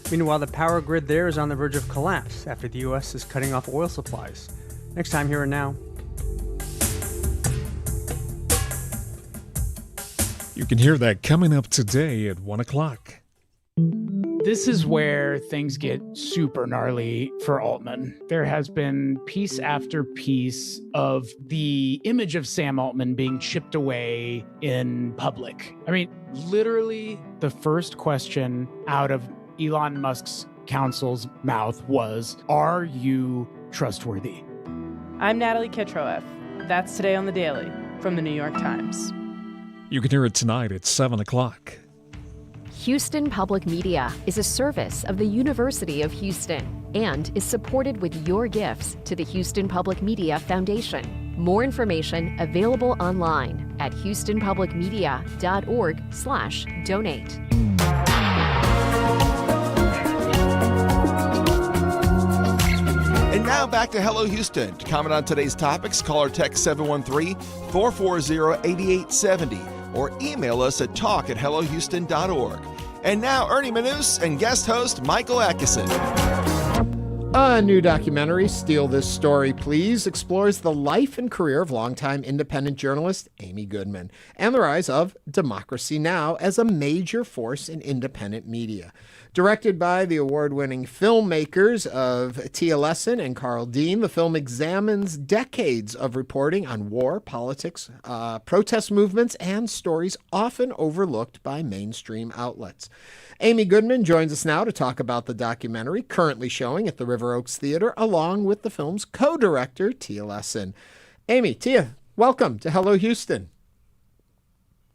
Meanwhile, the power grid there is on the verge of collapse after the U.S. is cutting off oil supplies. Next time, Here and Now. You can hear that coming up today at 1 o'clock. This is where things get super gnarly for Altman. There has been piece after piece of the image of Sam Altman being chipped away in public. I mean, literally the first question out of Elon Musk's counsel's mouth was, "Are you trustworthy?" I'm Natalie Kitroeff. That's Today on the Daily from the New York Times. You can hear it tonight at 7 o'clock. Houston Public Media is a service of the University of Houston and is supported with your gifts to the Houston Public Media Foundation. More information available online at houstonpublicmedia.org/donate. And now back to Hello Houston. To comment on today's topics, call or text 713-440-8870 or email us at talk@hellohouston.org. And now Ernie Manouse and guest host Michael Adkison. A new documentary, Steal This Story Please, explores the life and career of longtime independent journalist Amy Goodman and the rise of Democracy Now! As a major force in independent media. Directed by the award-winning filmmakers of Tia Lessin and Carl Dean, the film examines decades of reporting on war, politics, protest movements, and stories often overlooked by mainstream outlets. Amy Goodman joins us now to talk about the documentary, currently showing at the River Oaks Theater, along with the film's co-director, Tia Lessin. Amy, Tia, welcome to Hello Houston.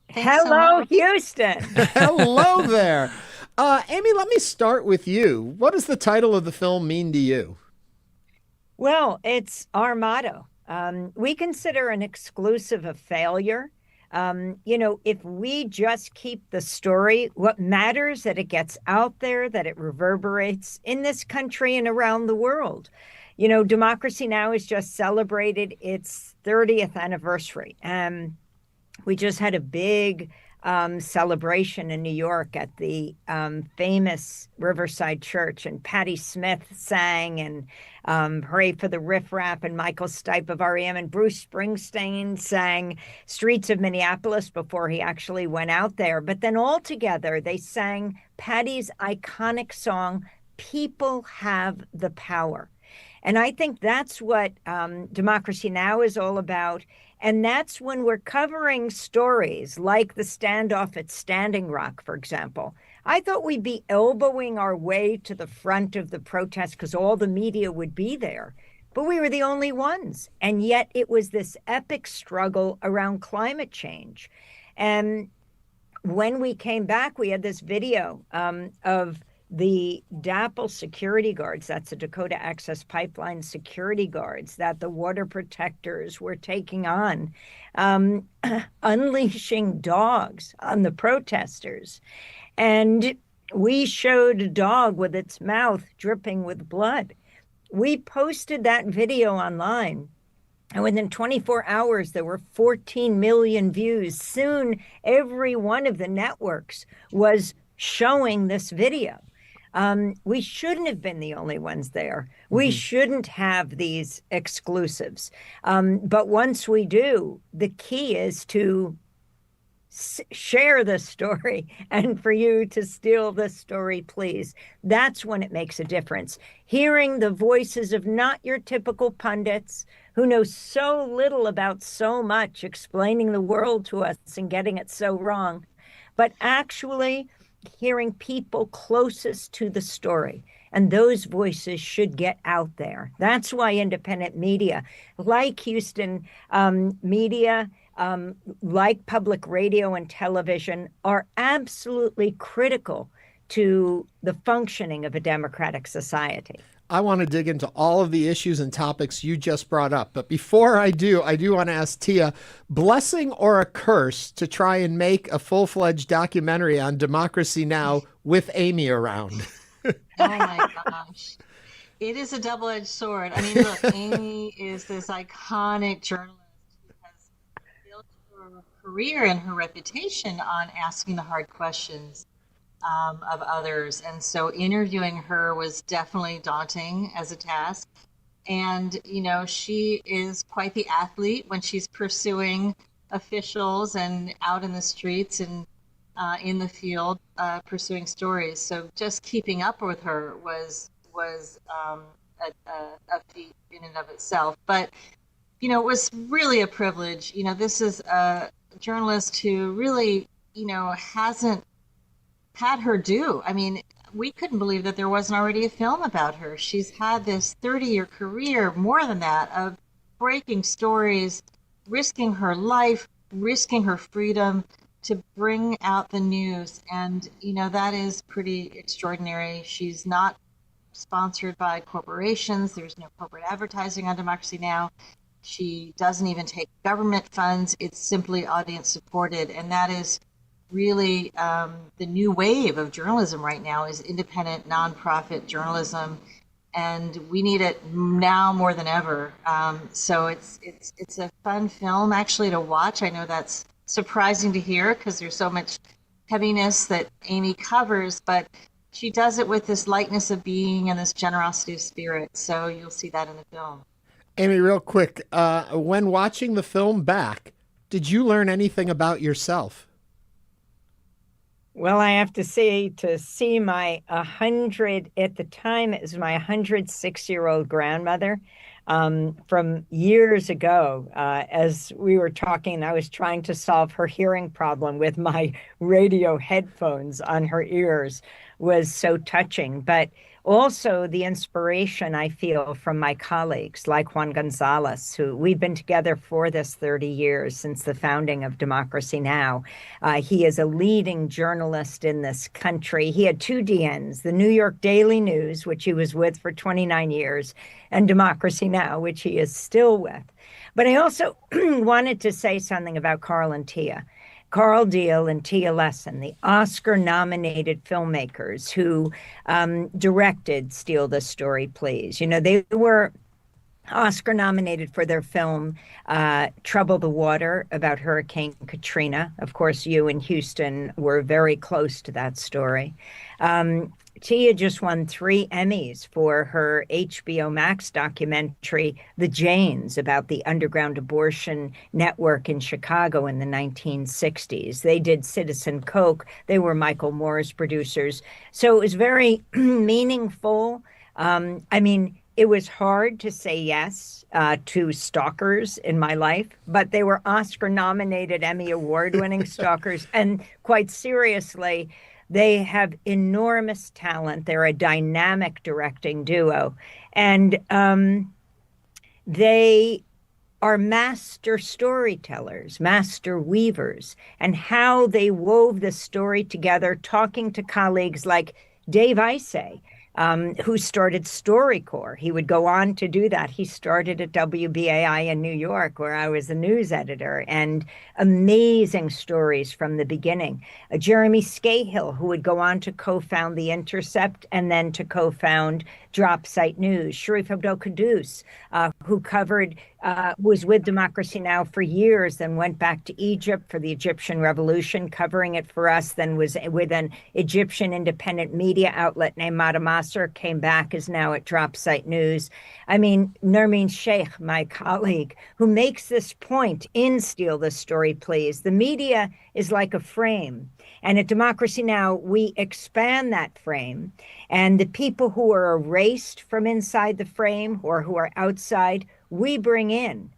Hello, Houston. Hello there. Amy, let me start with you. What does the title of the film mean to you? Well, it's our motto. We consider an exclusive a failure. If we just keep the story, what matters that it gets out there, that it reverberates in this country and around the world. Democracy Now! Has just celebrated its 30th anniversary. We just had a big celebration in New York at the famous Riverside Church, and Patti Smith sang, and Hooray for the Riff Raff, and Michael Stipe of R.E.M. and Bruce Springsteen sang Streets of Minneapolis before he actually went out there. But then all together, they sang Patti's iconic song, People Have the Power. And I think that's what Democracy Now! Is all about. And that's when we're covering stories like the standoff at Standing Rock, for example. I thought we'd be elbowing our way to the front of the protest because all the media would be there. But we were the only ones. And yet it was this epic struggle around climate change. And when we came back, we had this video of the DAPL security guards, that's the Dakota Access Pipeline security guards, that the water protectors were taking on, unleashing dogs on the protesters. And we showed a dog with its mouth dripping with blood. We posted that video online. And within 24 hours, there were 14 million views. Soon, every one of the networks was showing this video. We shouldn't have been the only ones there. We shouldn't have these exclusives. But once we do, the key is to share the story and for you to steal the story, please. That's when it makes a difference. Hearing the voices of not your typical pundits who know so little about so much, explaining the world to us and getting it so wrong, but actually hearing people closest to the story. And those voices should get out there. That's why independent media, like Houston media, like public radio and television, are absolutely critical to the functioning of a democratic society. I want to dig into all of the issues and topics you just brought up. But before I do want to ask Tia, blessing or a curse to try and make a full-fledged documentary on Democracy Now! With Amy around? Oh my gosh. It is a double-edged sword. I mean, look, Amy is this iconic journalist who has built her career and her reputation on asking the hard questions of others. And so interviewing her was definitely daunting as a task. And, you know, she is quite the athlete when she's pursuing officials and out in the streets and in the field pursuing stories. So just keeping up with her was a feat in and of itself. But, you know, it was really a privilege. You know, this is a journalist who really, you know, hasn't had her due. I mean, we couldn't believe that there wasn't already a film about her. She's had this 30-year career, more than that, of breaking stories, risking her life, risking her freedom to bring out the news. And, you know, that is pretty extraordinary. She's not sponsored by corporations. There's no corporate advertising on Democracy Now! She doesn't even take government funds. It's simply audience supported. And that is really the new wave of journalism right now, is independent nonprofit journalism, and we need it now more than ever. So it's a fun film actually to watch. I know that's surprising to hear because there's so much heaviness that Amy covers, but she does it with this lightness of being and this generosity of spirit. So you'll see that in the film. Amy, real quick, when watching the film back, did you learn anything about yourself? Well, I have to say, to see my 100, at the time, it was my 106-year-old grandmother from years ago. As we were talking, I was trying to solve her hearing problem with my radio headphones on her ears, was so touching. But also the inspiration I feel from my colleagues like Juan Gonzalez, who we've been together for this 30 years since the founding of Democracy Now! He is a leading journalist in this country. He had two DNs, the New York Daily News, which he was with for 29 years, and Democracy Now!, which he is still with. But I also wanted to say something about Carl and Tia. Carl Deal and Tia Lessin, the Oscar-nominated filmmakers who directed Steal the Story, Please. You know, they were Oscar-nominated for their film Trouble the Water, about Hurricane Katrina. Of course, you in Houston were very close to that story. Tia just won 3 Emmys for her HBO Max documentary, The Janes, about the underground abortion network in Chicago in the 1960s. They did Citizen Coke. They were Michael Moore's producers. So it was very meaningful. I mean, it was hard to say yes to stalkers in my life, but they were Oscar-nominated, Emmy Award-winning stalkers. And quite seriously, They have enormous talent. They're a dynamic directing duo. And they are master storytellers, master weavers, and how they wove the story together, talking to colleagues like Dave Isay, who started StoryCorps. He would go on to do that. He started at WBAI in New York, where I was the news editor, and amazing stories from the beginning. Jeremy Scahill, who would go on to co-found The Intercept and then to co-found Drop Site News. Sharif Abdel-Quddus, who was with Democracy Now! For years, then went back to Egypt for the Egyptian Revolution, covering it for us, then was with an Egyptian independent media outlet named Madamasser, came back, is now at Drop Site News. I mean, Nermeen Sheikh, my colleague, who makes this point in Steal the Story, Please. The media is like a frame. And at Democracy Now!, we expand that frame. And the people who are erased from inside the frame or who are outside, we bring in,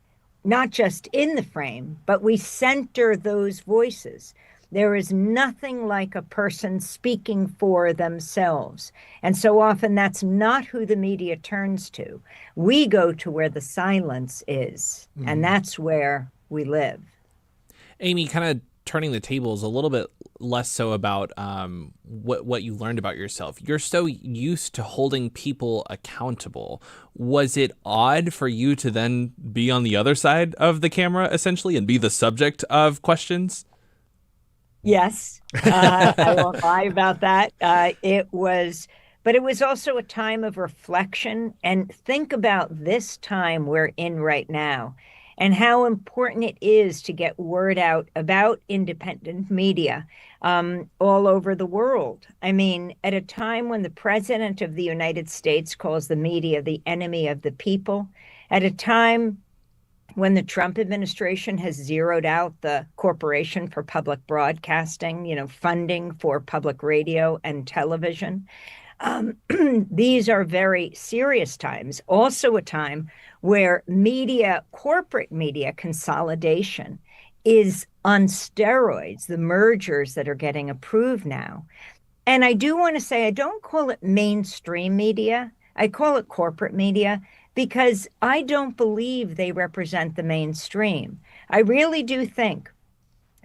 not just in the frame, but we center those voices. There is nothing like a person speaking for themselves. And so often that's not who the media turns to. We go to where the silence is, and that's where we live. Amy, kind of turning the tables a little bit less so about what you learned about yourself. You're so used to holding people accountable. Was it odd for you to then be on the other side of the camera, essentially, and be the subject of questions? Yes, I won't lie about that. But it was also a time of reflection. And think about this time we're in right now and how important it is to get word out about independent media all over the world. I mean, at a time when the President of the United States calls the media the enemy of the people, at a time when the Trump administration has zeroed out the Corporation for Public Broadcasting, funding for public radio and television. These are very serious times. Also a time where corporate media consolidation is on steroids, the mergers that are getting approved now. And I do want to say, I don't call it mainstream media. I call it corporate media, because I don't believe they represent the mainstream. I really do think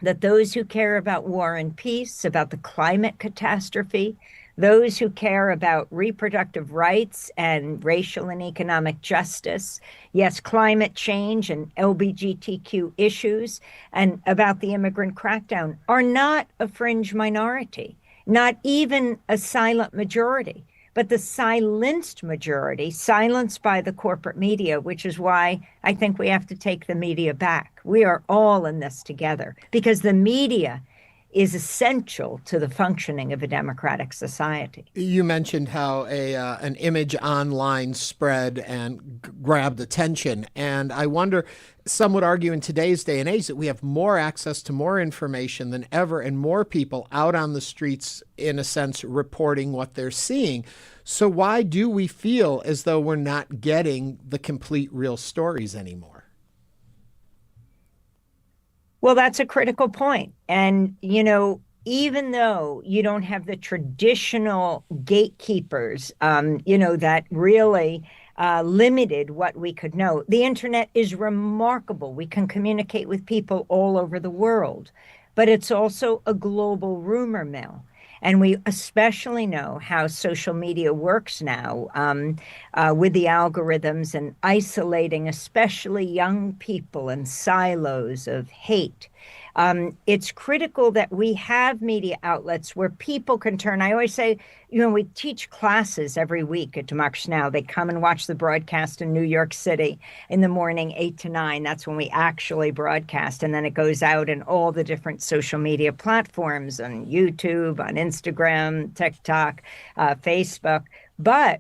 that those who care about war and peace, about the climate catastrophe, those who care about reproductive rights and racial and economic justice, yes, climate change and LGBTQ issues, and about the immigrant crackdown, are not a fringe minority, not even a silent majority. But the silenced majority, silenced by the corporate media, which is why I think we have to take the media back. We are all in this together, because the media is essential to the functioning of a democratic society. You mentioned how an image online spread and grabbed attention. And I wonder, some would argue in today's day and age that we have more access to more information than ever, and more people out on the streets, in a sense, reporting what they're seeing. So why do we feel as though we're not getting the complete real stories anymore? Well, that's a critical point. And, even though you don't have the traditional gatekeepers, that really limited what we could know, the internet is remarkable. We can communicate with people all over the world, but it's also a global rumor mill. And we especially know how social media works now with the algorithms and isolating especially young people in silos of hate. It's critical that we have media outlets where people can turn. I always say, we teach classes every week at Democracy Now! They come and watch the broadcast in New York City in the morning, 8 to 9. That's when we actually broadcast. And then it goes out in all the different social media platforms, on YouTube, on Instagram, TikTok, Facebook. But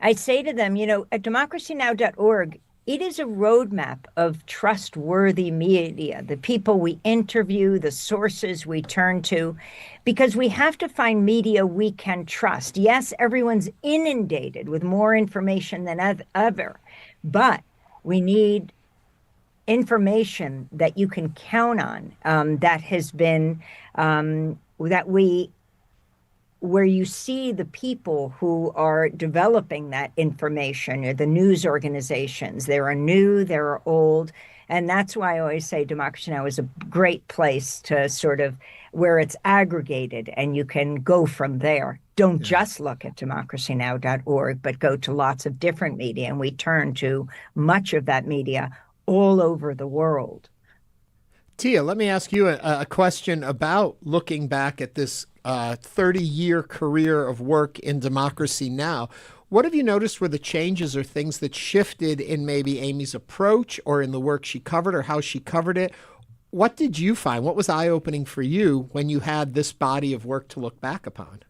I say to them, at democracynow.org, it is a roadmap of trustworthy media, the people we interview, the sources we turn to, because we have to find media we can trust. Yes, everyone's inundated with more information than ever, but we need information that you can count on, that has been that where you see the people who are developing that information, or the news organizations. There are new, there are old. And that's why I always say Democracy Now! Is a great place to sort of where it's aggregated and you can go from there. Don't just look at democracynow.org, but go to lots of different media. And we turn to much of that media all over the world. Tia, let me ask you a question about looking back at this 30-year career of work in Democracy Now! What have you noticed were the changes or things that shifted in maybe Amy's approach or in the work she covered or how she covered it? What did you find? What was eye-opening for you when you had this body of work to look back upon?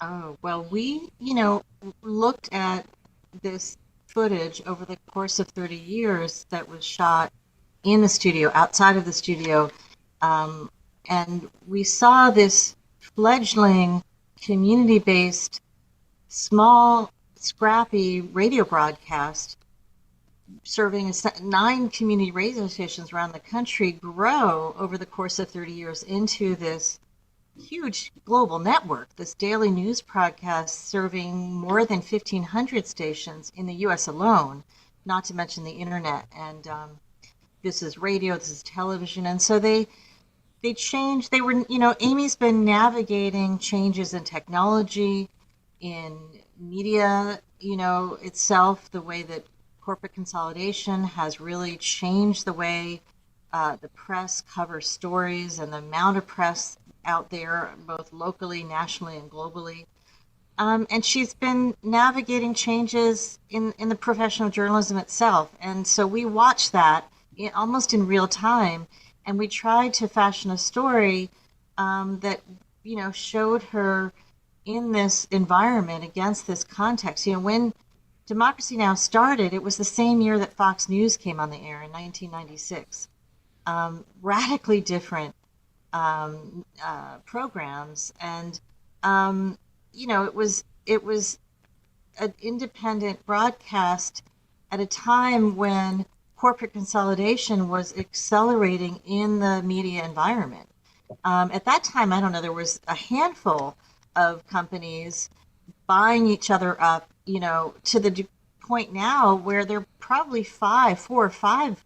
Oh, well, we, looked at this footage over the course of 30 years that was shot in the studio, outside of the studio, and we saw this fledgling, community-based, small, scrappy radio broadcast serving 9 community radio stations around the country grow over the course of 30 years into this huge global network, this daily news broadcast serving more than 1,500 stations in the U.S. alone, not to mention the internet. And this is radio, this is television. And so they changed. They were, Amy's been navigating changes in technology, in media, itself, the way that corporate consolidation has really changed the way the press covers stories and the amount of press out there, both locally, nationally, and globally. And she's been navigating changes in the professional journalism itself. And so we watched that almost in real time, and we tried to fashion a story that, showed her in this environment against this context. When Democracy Now! Started, it was the same year that Fox News came on the air in 1996. Radically different programs, and it was an independent broadcast at a time when corporate consolidation was accelerating in the media environment. At that time, I don't know, there was a handful of companies buying each other up, to the point now where there are probably 4 or 5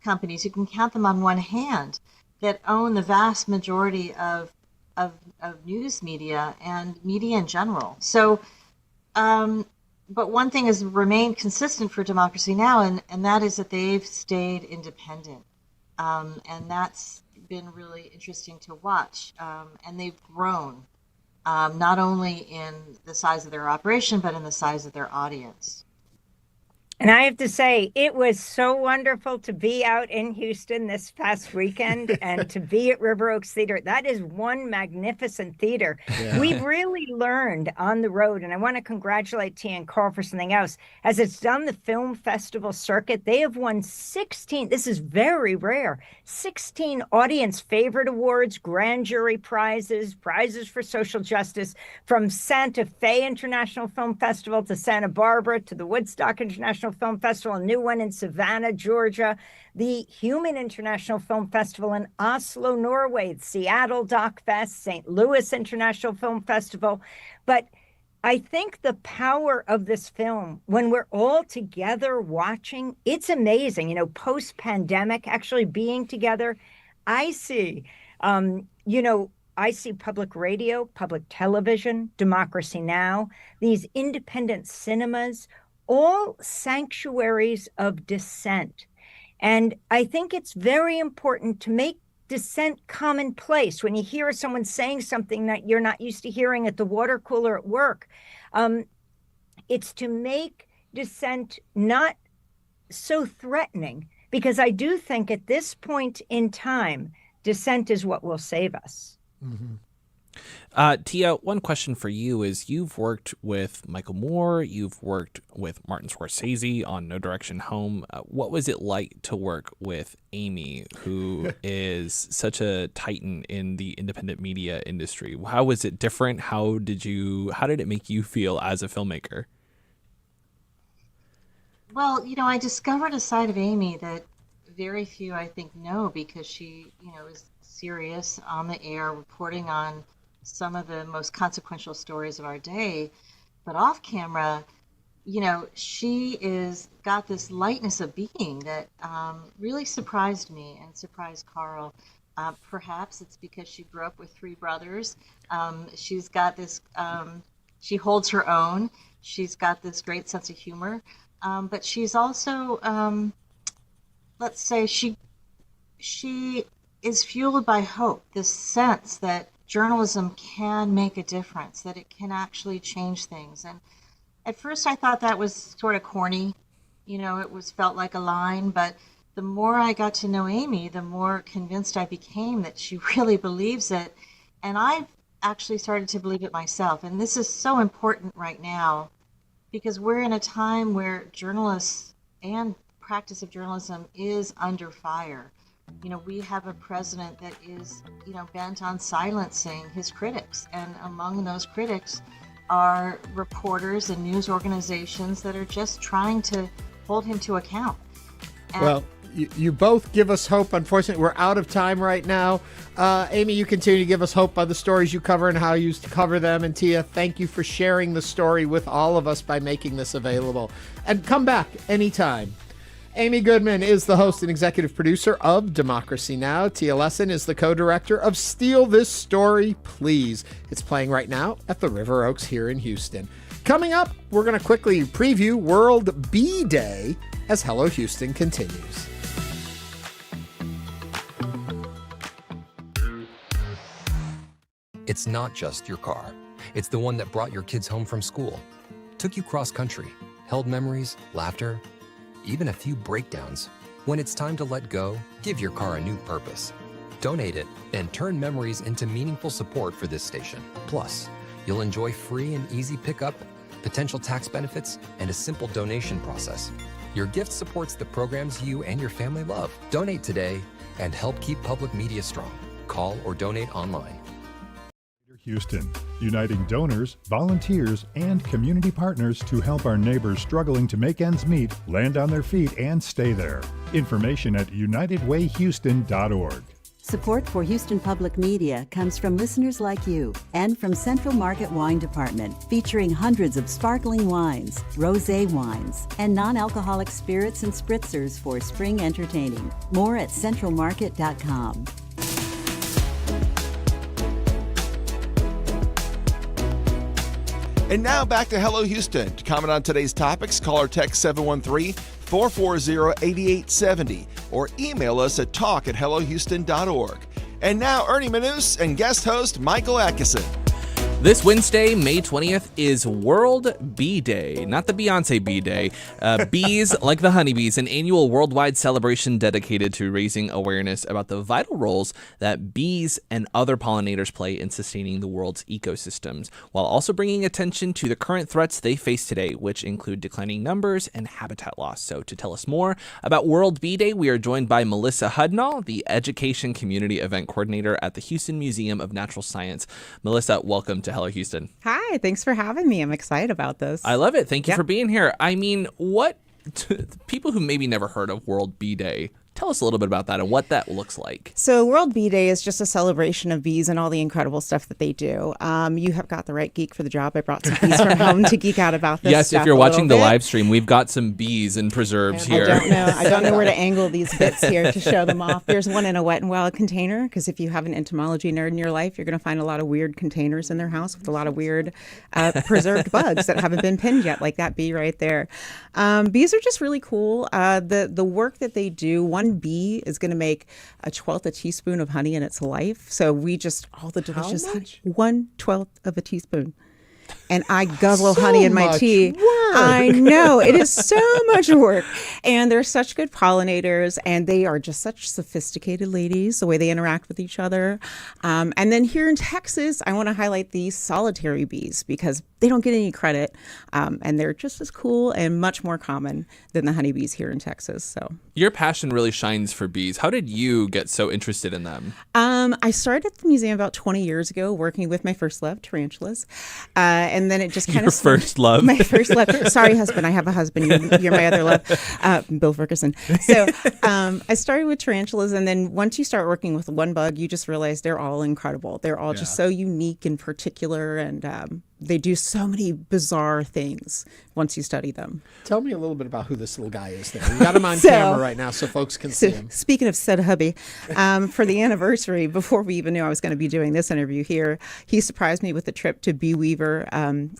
companies, you can count them on one hand, that own the vast majority of news media and media in general. So, but one thing has remained consistent for Democracy Now!, and that is that they've stayed independent. And that's been really interesting to watch. And they've grown, not only in the size of their operation, but in the size of their audience. And I have to say, it was so wonderful to be out in Houston this past weekend and to be at River Oaks Theater. That is one magnificent theater. Yeah. We've really learned on the road, and I want to congratulate Tia and Carl for something else. As it's done the film festival circuit, they have won 16, this is very rare, 16 audience favorite awards, grand jury prizes, prizes for social justice, from Santa Fe International Film Festival to Santa Barbara to the Woodstock International Film Festival, a new one in Savannah, Georgia, the Human International Film Festival in Oslo, Norway, Seattle Doc Fest, St. Louis International Film Festival. But I think the power of this film, when we're all together watching, it's amazing. Post-pandemic, actually being together, I see, I see public radio, public television, Democracy Now!, these independent cinemas, all sanctuaries of dissent. And I think it's very important to make dissent commonplace. When you hear someone saying something that you're not used to hearing at the water cooler at work, it's to make dissent not so threatening, because I do think at this point in time, dissent is what will save us. Mm-hmm. Tia, one question for you is, you've worked with Michael Moore, you've worked with Martin Scorsese on No Direction Home. What was it like to work with Amy, who is such a titan in the independent media industry? How was it different? How did it make you feel as a filmmaker? Well, I discovered a side of Amy that very few, I think, know, because she, is serious on the air, reporting on some of the most consequential stories of our day. But off camera, she is got this lightness of being that really surprised me and surprised Carl. Perhaps it's because she grew up with 3 brothers. She's got this, she holds her own. She's got this great sense of humor. But she's also, let's say, she is fueled by hope, this sense that journalism can make a difference, that it can actually change things. And at first I thought that was sort of corny. It felt like a line, but the more I got to know Amy, the more convinced I became that she really believes it. And I've actually started to believe it myself. And this is so important right now because we're in a time where journalists and practice of journalism is under fire. We have a president that is, bent on silencing his critics. And among those critics are reporters and news organizations that are just trying to hold him to account. And well, you both give us hope. Unfortunately, we're out of time right now. Amy, you continue to give us hope by the stories you cover and how you cover them. And Tia, thank you for sharing the story with all of us by making this available. And come back anytime. Amy Goodman is the host and executive producer of Democracy Now! Tia Lessin is the co-director of Steal This Story, Please. It's playing right now at the River Oaks here in Houston. Coming up, we're going to quickly preview World Bee Day as Hello Houston continues. It's not just your car. It's the one that brought your kids home from school, took you cross-country, held memories, laughter, even a few breakdowns. When it's time to let go, give your car a new purpose. Donate it and turn memories into meaningful support for this station. Plus, you'll enjoy free and easy pickup, potential tax benefits, and a simple donation process. Your gift supports the programs you and your family love. Donate today and help keep public media strong. Call or donate online. Houston, uniting donors, volunteers, and community partners to help our neighbors struggling to make ends meet land on their feet and stay there. Information at unitedwayhouston.org. Support for Houston Public Media comes from listeners like you and from Central Market Wine Department, featuring hundreds of sparkling wines, rosé wines, and non-alcoholic spirits and spritzers for spring entertaining. More at centralmarket.com. And now back to Hello Houston. To comment on today's topics, call or text 713-440-8870 or email us at talk@hellohouston.org. And now Ernie Manouse and guest host Michael Adkison. This Wednesday, May 20th, is World Bee Day. Not the Beyonce Bee Day. Bees, like the honeybees, an annual worldwide celebration dedicated to raising awareness about the vital roles that bees and other pollinators play in sustaining the world's ecosystems, while also bringing attention to the current threats they face today, which include declining numbers and habitat loss. So to tell us more about World Bee Day, we are joined by Melissa Hudnall, the Education Community Event Coordinator at the Houston Museum of Natural Science. Melissa, welcome to Hello Houston. Hi, thanks for having me. I'm excited about this. I love it. Thank you for being here. I mean, people who maybe never heard of World Bee Day, tell us a little bit about that and what that looks like. So World Bee Day is just a celebration of bees and all the incredible stuff that they do. You have got the right geek for the job. I brought some bees from home to geek out about this Yes, stuff if you're a watching the little bit. live stream, we've got some bees and preserves here. I don't know where to angle these bits here to show them off. There's one in a Wet and Wild container, because if you have an entomology nerd in your life, you're going to find a lot of weird containers in their house with a lot of weird preserved bugs that haven't been pinned yet, like that bee right there. Bees are just really cool. The work that they do, one bee is going to make 1/12 a teaspoon of honey in its life. So we just, all the delicious honey, 1/12 of a teaspoon. And I guzzle honey in my tea. I know, it is so much work. And they're such good pollinators, and they are just such sophisticated ladies, the way they interact with each other. And then here in Texas, I want to highlight these solitary bees because they don't get any credit. And they're just as cool and much more common than the honeybees here in Texas. So your passion really shines for bees. How did you get so interested in them? I started at the museum about 20 years ago, working with my first love, tarantulas. And and then it just kind Your of first love. My first love. Sorry, husband, I have a husband. You're my other love, Bill Ferguson. So I started with tarantulas, and then once you start working with one bug, you just realize they're all incredible. They're all just so unique and particular, and they do so many bizarre things once you study them. Tell me a little bit about who this little guy is there. We got him on camera right now so folks can see him. Speaking of said hubby, for the anniversary, before we even knew I was going to be doing this interview here, he surprised me with a trip to Bee Weaver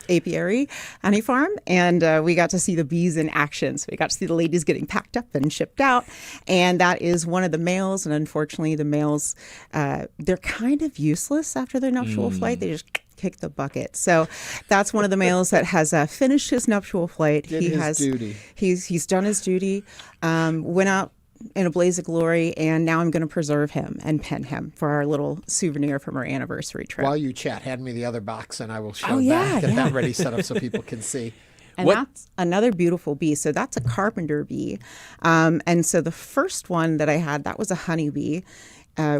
Apiary Honey Farm, and we got to see the bees in action. So we got to see the ladies getting packed up and shipped out, and that is one of the males, and unfortunately the males, they're kind of useless after their nuptial flight. They just kick the bucket. So that's one of the males that has finished his nuptial flight. Duty. He's done his duty, went out in a blaze of glory, and now I'm going to preserve him and pen him for our little souvenir from our anniversary trip. While you chat, hand me the other box and I will show that. Get that ready set up so people can see. And that's another beautiful bee. So that's a carpenter bee. And so the first one that I had, that was a honeybee.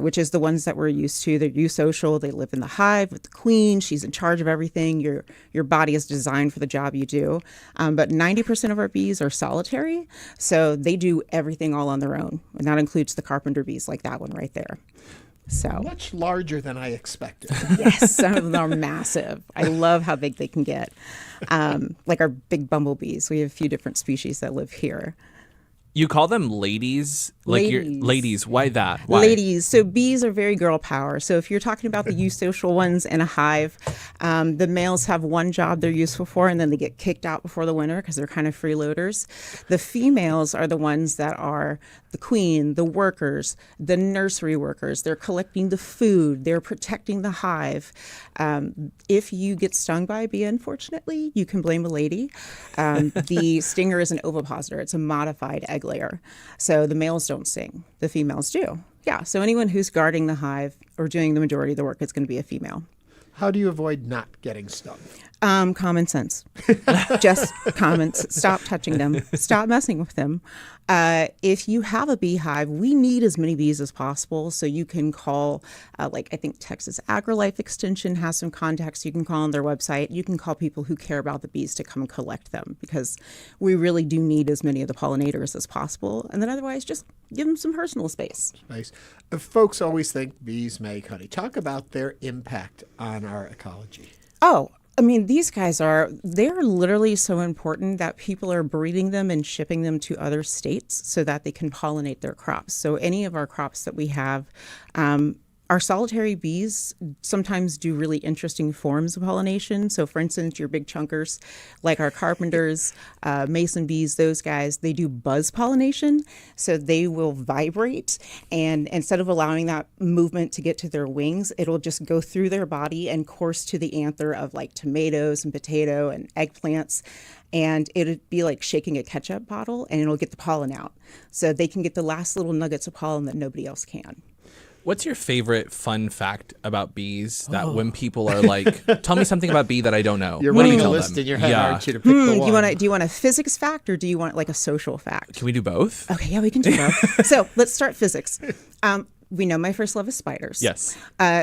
Which is the ones that we're used to. They're eusocial. They live in the hive with the queen. She's in charge of everything. Your body is designed for the job you do. But 90% of our bees are solitary, so they do everything all on their own. And that includes the carpenter bees, like that one right there. So much larger than I expected. Yes, some of them are massive. I love how big they can get. Like our big bumblebees. We have a few different species that live here. You call them ladies? Like ladies. Why that? Why? Ladies. So bees are very girl power. So if you're talking about the eusocial ones in a hive, the males have one job they're useful for, and then they get kicked out before the winter because they're kind of freeloaders. The females are the ones that are the queen, the workers, the nursery workers. They're collecting the food. They're protecting the hive. If you get stung by a bee, unfortunately, you can blame a lady. The stinger is an ovipositor. It's a modified egg layer. So the males don't sting. The females do. Yeah. So anyone who's guarding the hive or doing the majority of the work is going to be a female. How do you avoid not getting stung? Common sense. Just common. Stop touching them. Stop messing with them. If you have a beehive, we need as many bees as possible. So you can call, like I think Texas AgriLife Extension has some contacts you can call on their website. You can call people who care about the bees to come and collect them, because we really do need as many of the pollinators as possible. And then otherwise, just give them some personal space. Nice. Folks always think bees make honey. Talk about their impact on our ecology. Oh, I mean, these guys they're literally so important that people are breeding them and shipping them to other states so that they can pollinate their crops. So any of our crops that we have, our solitary bees sometimes do really interesting forms of pollination. So for instance, your big chunkers, like our carpenters, mason bees, those guys, they do buzz pollination. So they will vibrate, and instead of allowing that movement to get to their wings, it'll just go through their body and course to the anther of like tomatoes and potato and eggplants. And it'd be like shaking a ketchup bottle, and it'll get the pollen out. So they can get the last little nuggets of pollen that nobody else can. What's your favorite fun fact about bees that when people are like, tell me something about bee that I don't know? You're what do you running a tell list them? in your head, aren't you, to pick the one? Do you want a physics fact, or do you want like a social fact? Can we do both? Okay, yeah, we can do both. So let's start physics. We know my first love is spiders. Yes.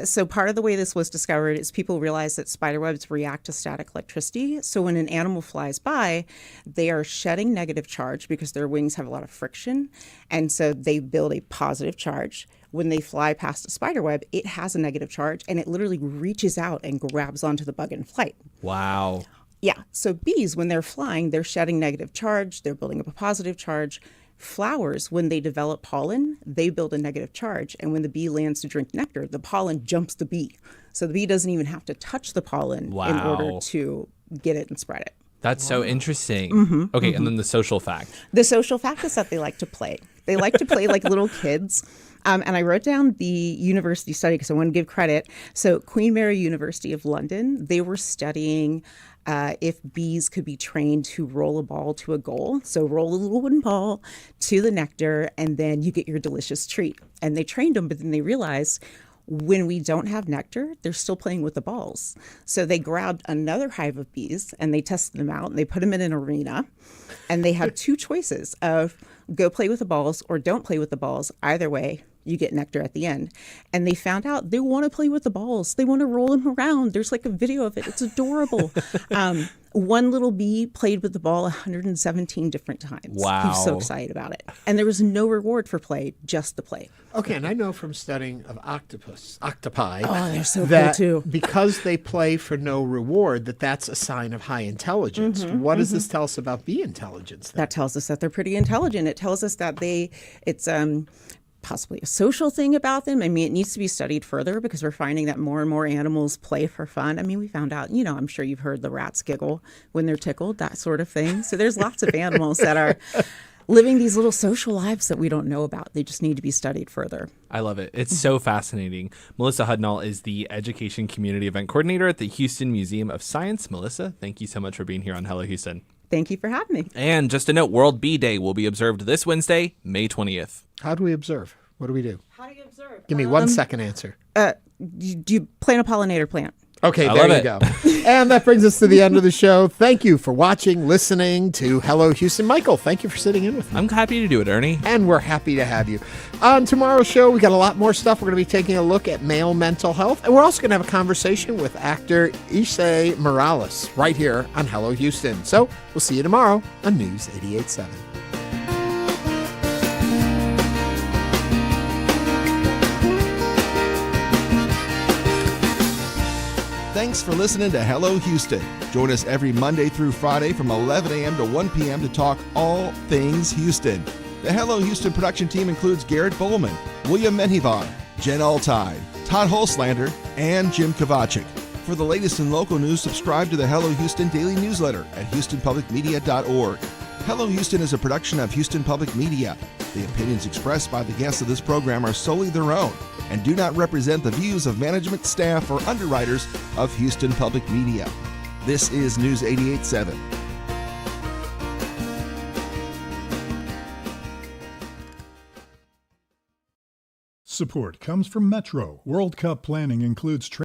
So part of the way this was discovered is people realize that spider webs react to static electricity. So when an animal flies by, they are shedding negative charge because their wings have a lot of friction. And so they build a positive charge. When they fly past a spider web, it has a negative charge, and it literally reaches out and grabs onto the bug in flight. Wow. Yeah. So bees, when they're flying, they're shedding negative charge. They're building up a positive charge. Flowers, when they develop pollen, they build a negative charge. And when the bee lands to drink nectar, the pollen jumps the bee. So the bee doesn't even have to touch the pollen in order to get it and spread it. That's so interesting. Mm-hmm, And then the social fact. The social fact is that they like to play. They like to play like little kids. And I wrote down the university study because I want to give credit. So Queen Mary University of London, they were studying if bees could be trained to roll a ball to a goal. So roll a little wooden ball to the nectar, and then you get your delicious treat. And they trained them, but then they realized when we don't have nectar, they're still playing with the balls. So they grabbed another hive of bees and they tested them out, and they put them in an arena, and they had two choices of go play with the balls or don't play with the balls. Either way, you get nectar at the end. And they found out they want to play with the balls. They want to roll them around. There's like a video of it. It's adorable. One little bee played with the ball 117 different times. Wow. He was so excited about it. And there was no reward for play, just the play. Okay, and I know from studying of octopi, they're so that cool too. Because they play for no reward, that's a sign of high intelligence. What does this tell us about bee intelligence then? That tells us that they're pretty intelligent. It tells us that it's possibly a social thing about them. I mean, it needs to be studied further because we're finding that more and more animals play for fun. I mean, we found out, I'm sure you've heard the rats giggle when they're tickled, that sort of thing. So there's lots of animals that are living these little social lives that we don't know about. They just need to be studied further. I love it. It's so fascinating. Melissa Hudnall is the Education Community Event Coordinator at the Houston Museum of Science. Melissa, thank you so much for being here on Hello Houston. Thank you for having me. And just a note, World Bee Day will be observed this Wednesday, May 20th. How do we observe? What do we do? How do you observe? Give me 1 second answer. Do you plant a pollinator plant? Okay, I there love you it. go. And that brings us to the end of the show. Thank you for watching, listening to Hello Houston. Michael, thank you for sitting in with me. I'm happy to do it, Ernie. And we're happy to have you. On tomorrow's show, we got a lot more stuff. We're going to be taking a look at male mental health. And we're also going to have a conversation with actor Annise Morales right here on Hello Houston. So we'll see you tomorrow on News 88.7. Thanks for listening to Hello Houston. Join us every Monday through Friday from 11 a.m. to 1 p.m. to talk all things Houston. The Hello Houston production team includes Garrett Bowman, William Menjivar, Jen Altide, Todd Holslander, and Jim Kovacic. For the latest in local news, subscribe to the Hello Houston daily newsletter at houstonpublicmedia.org. Hello Houston is a production of Houston Public Media. The opinions expressed by the guests of this program are solely their own and do not represent the views of management, staff, or underwriters of Houston Public Media. This is News 88.7. Support comes from Metro. World Cup planning includes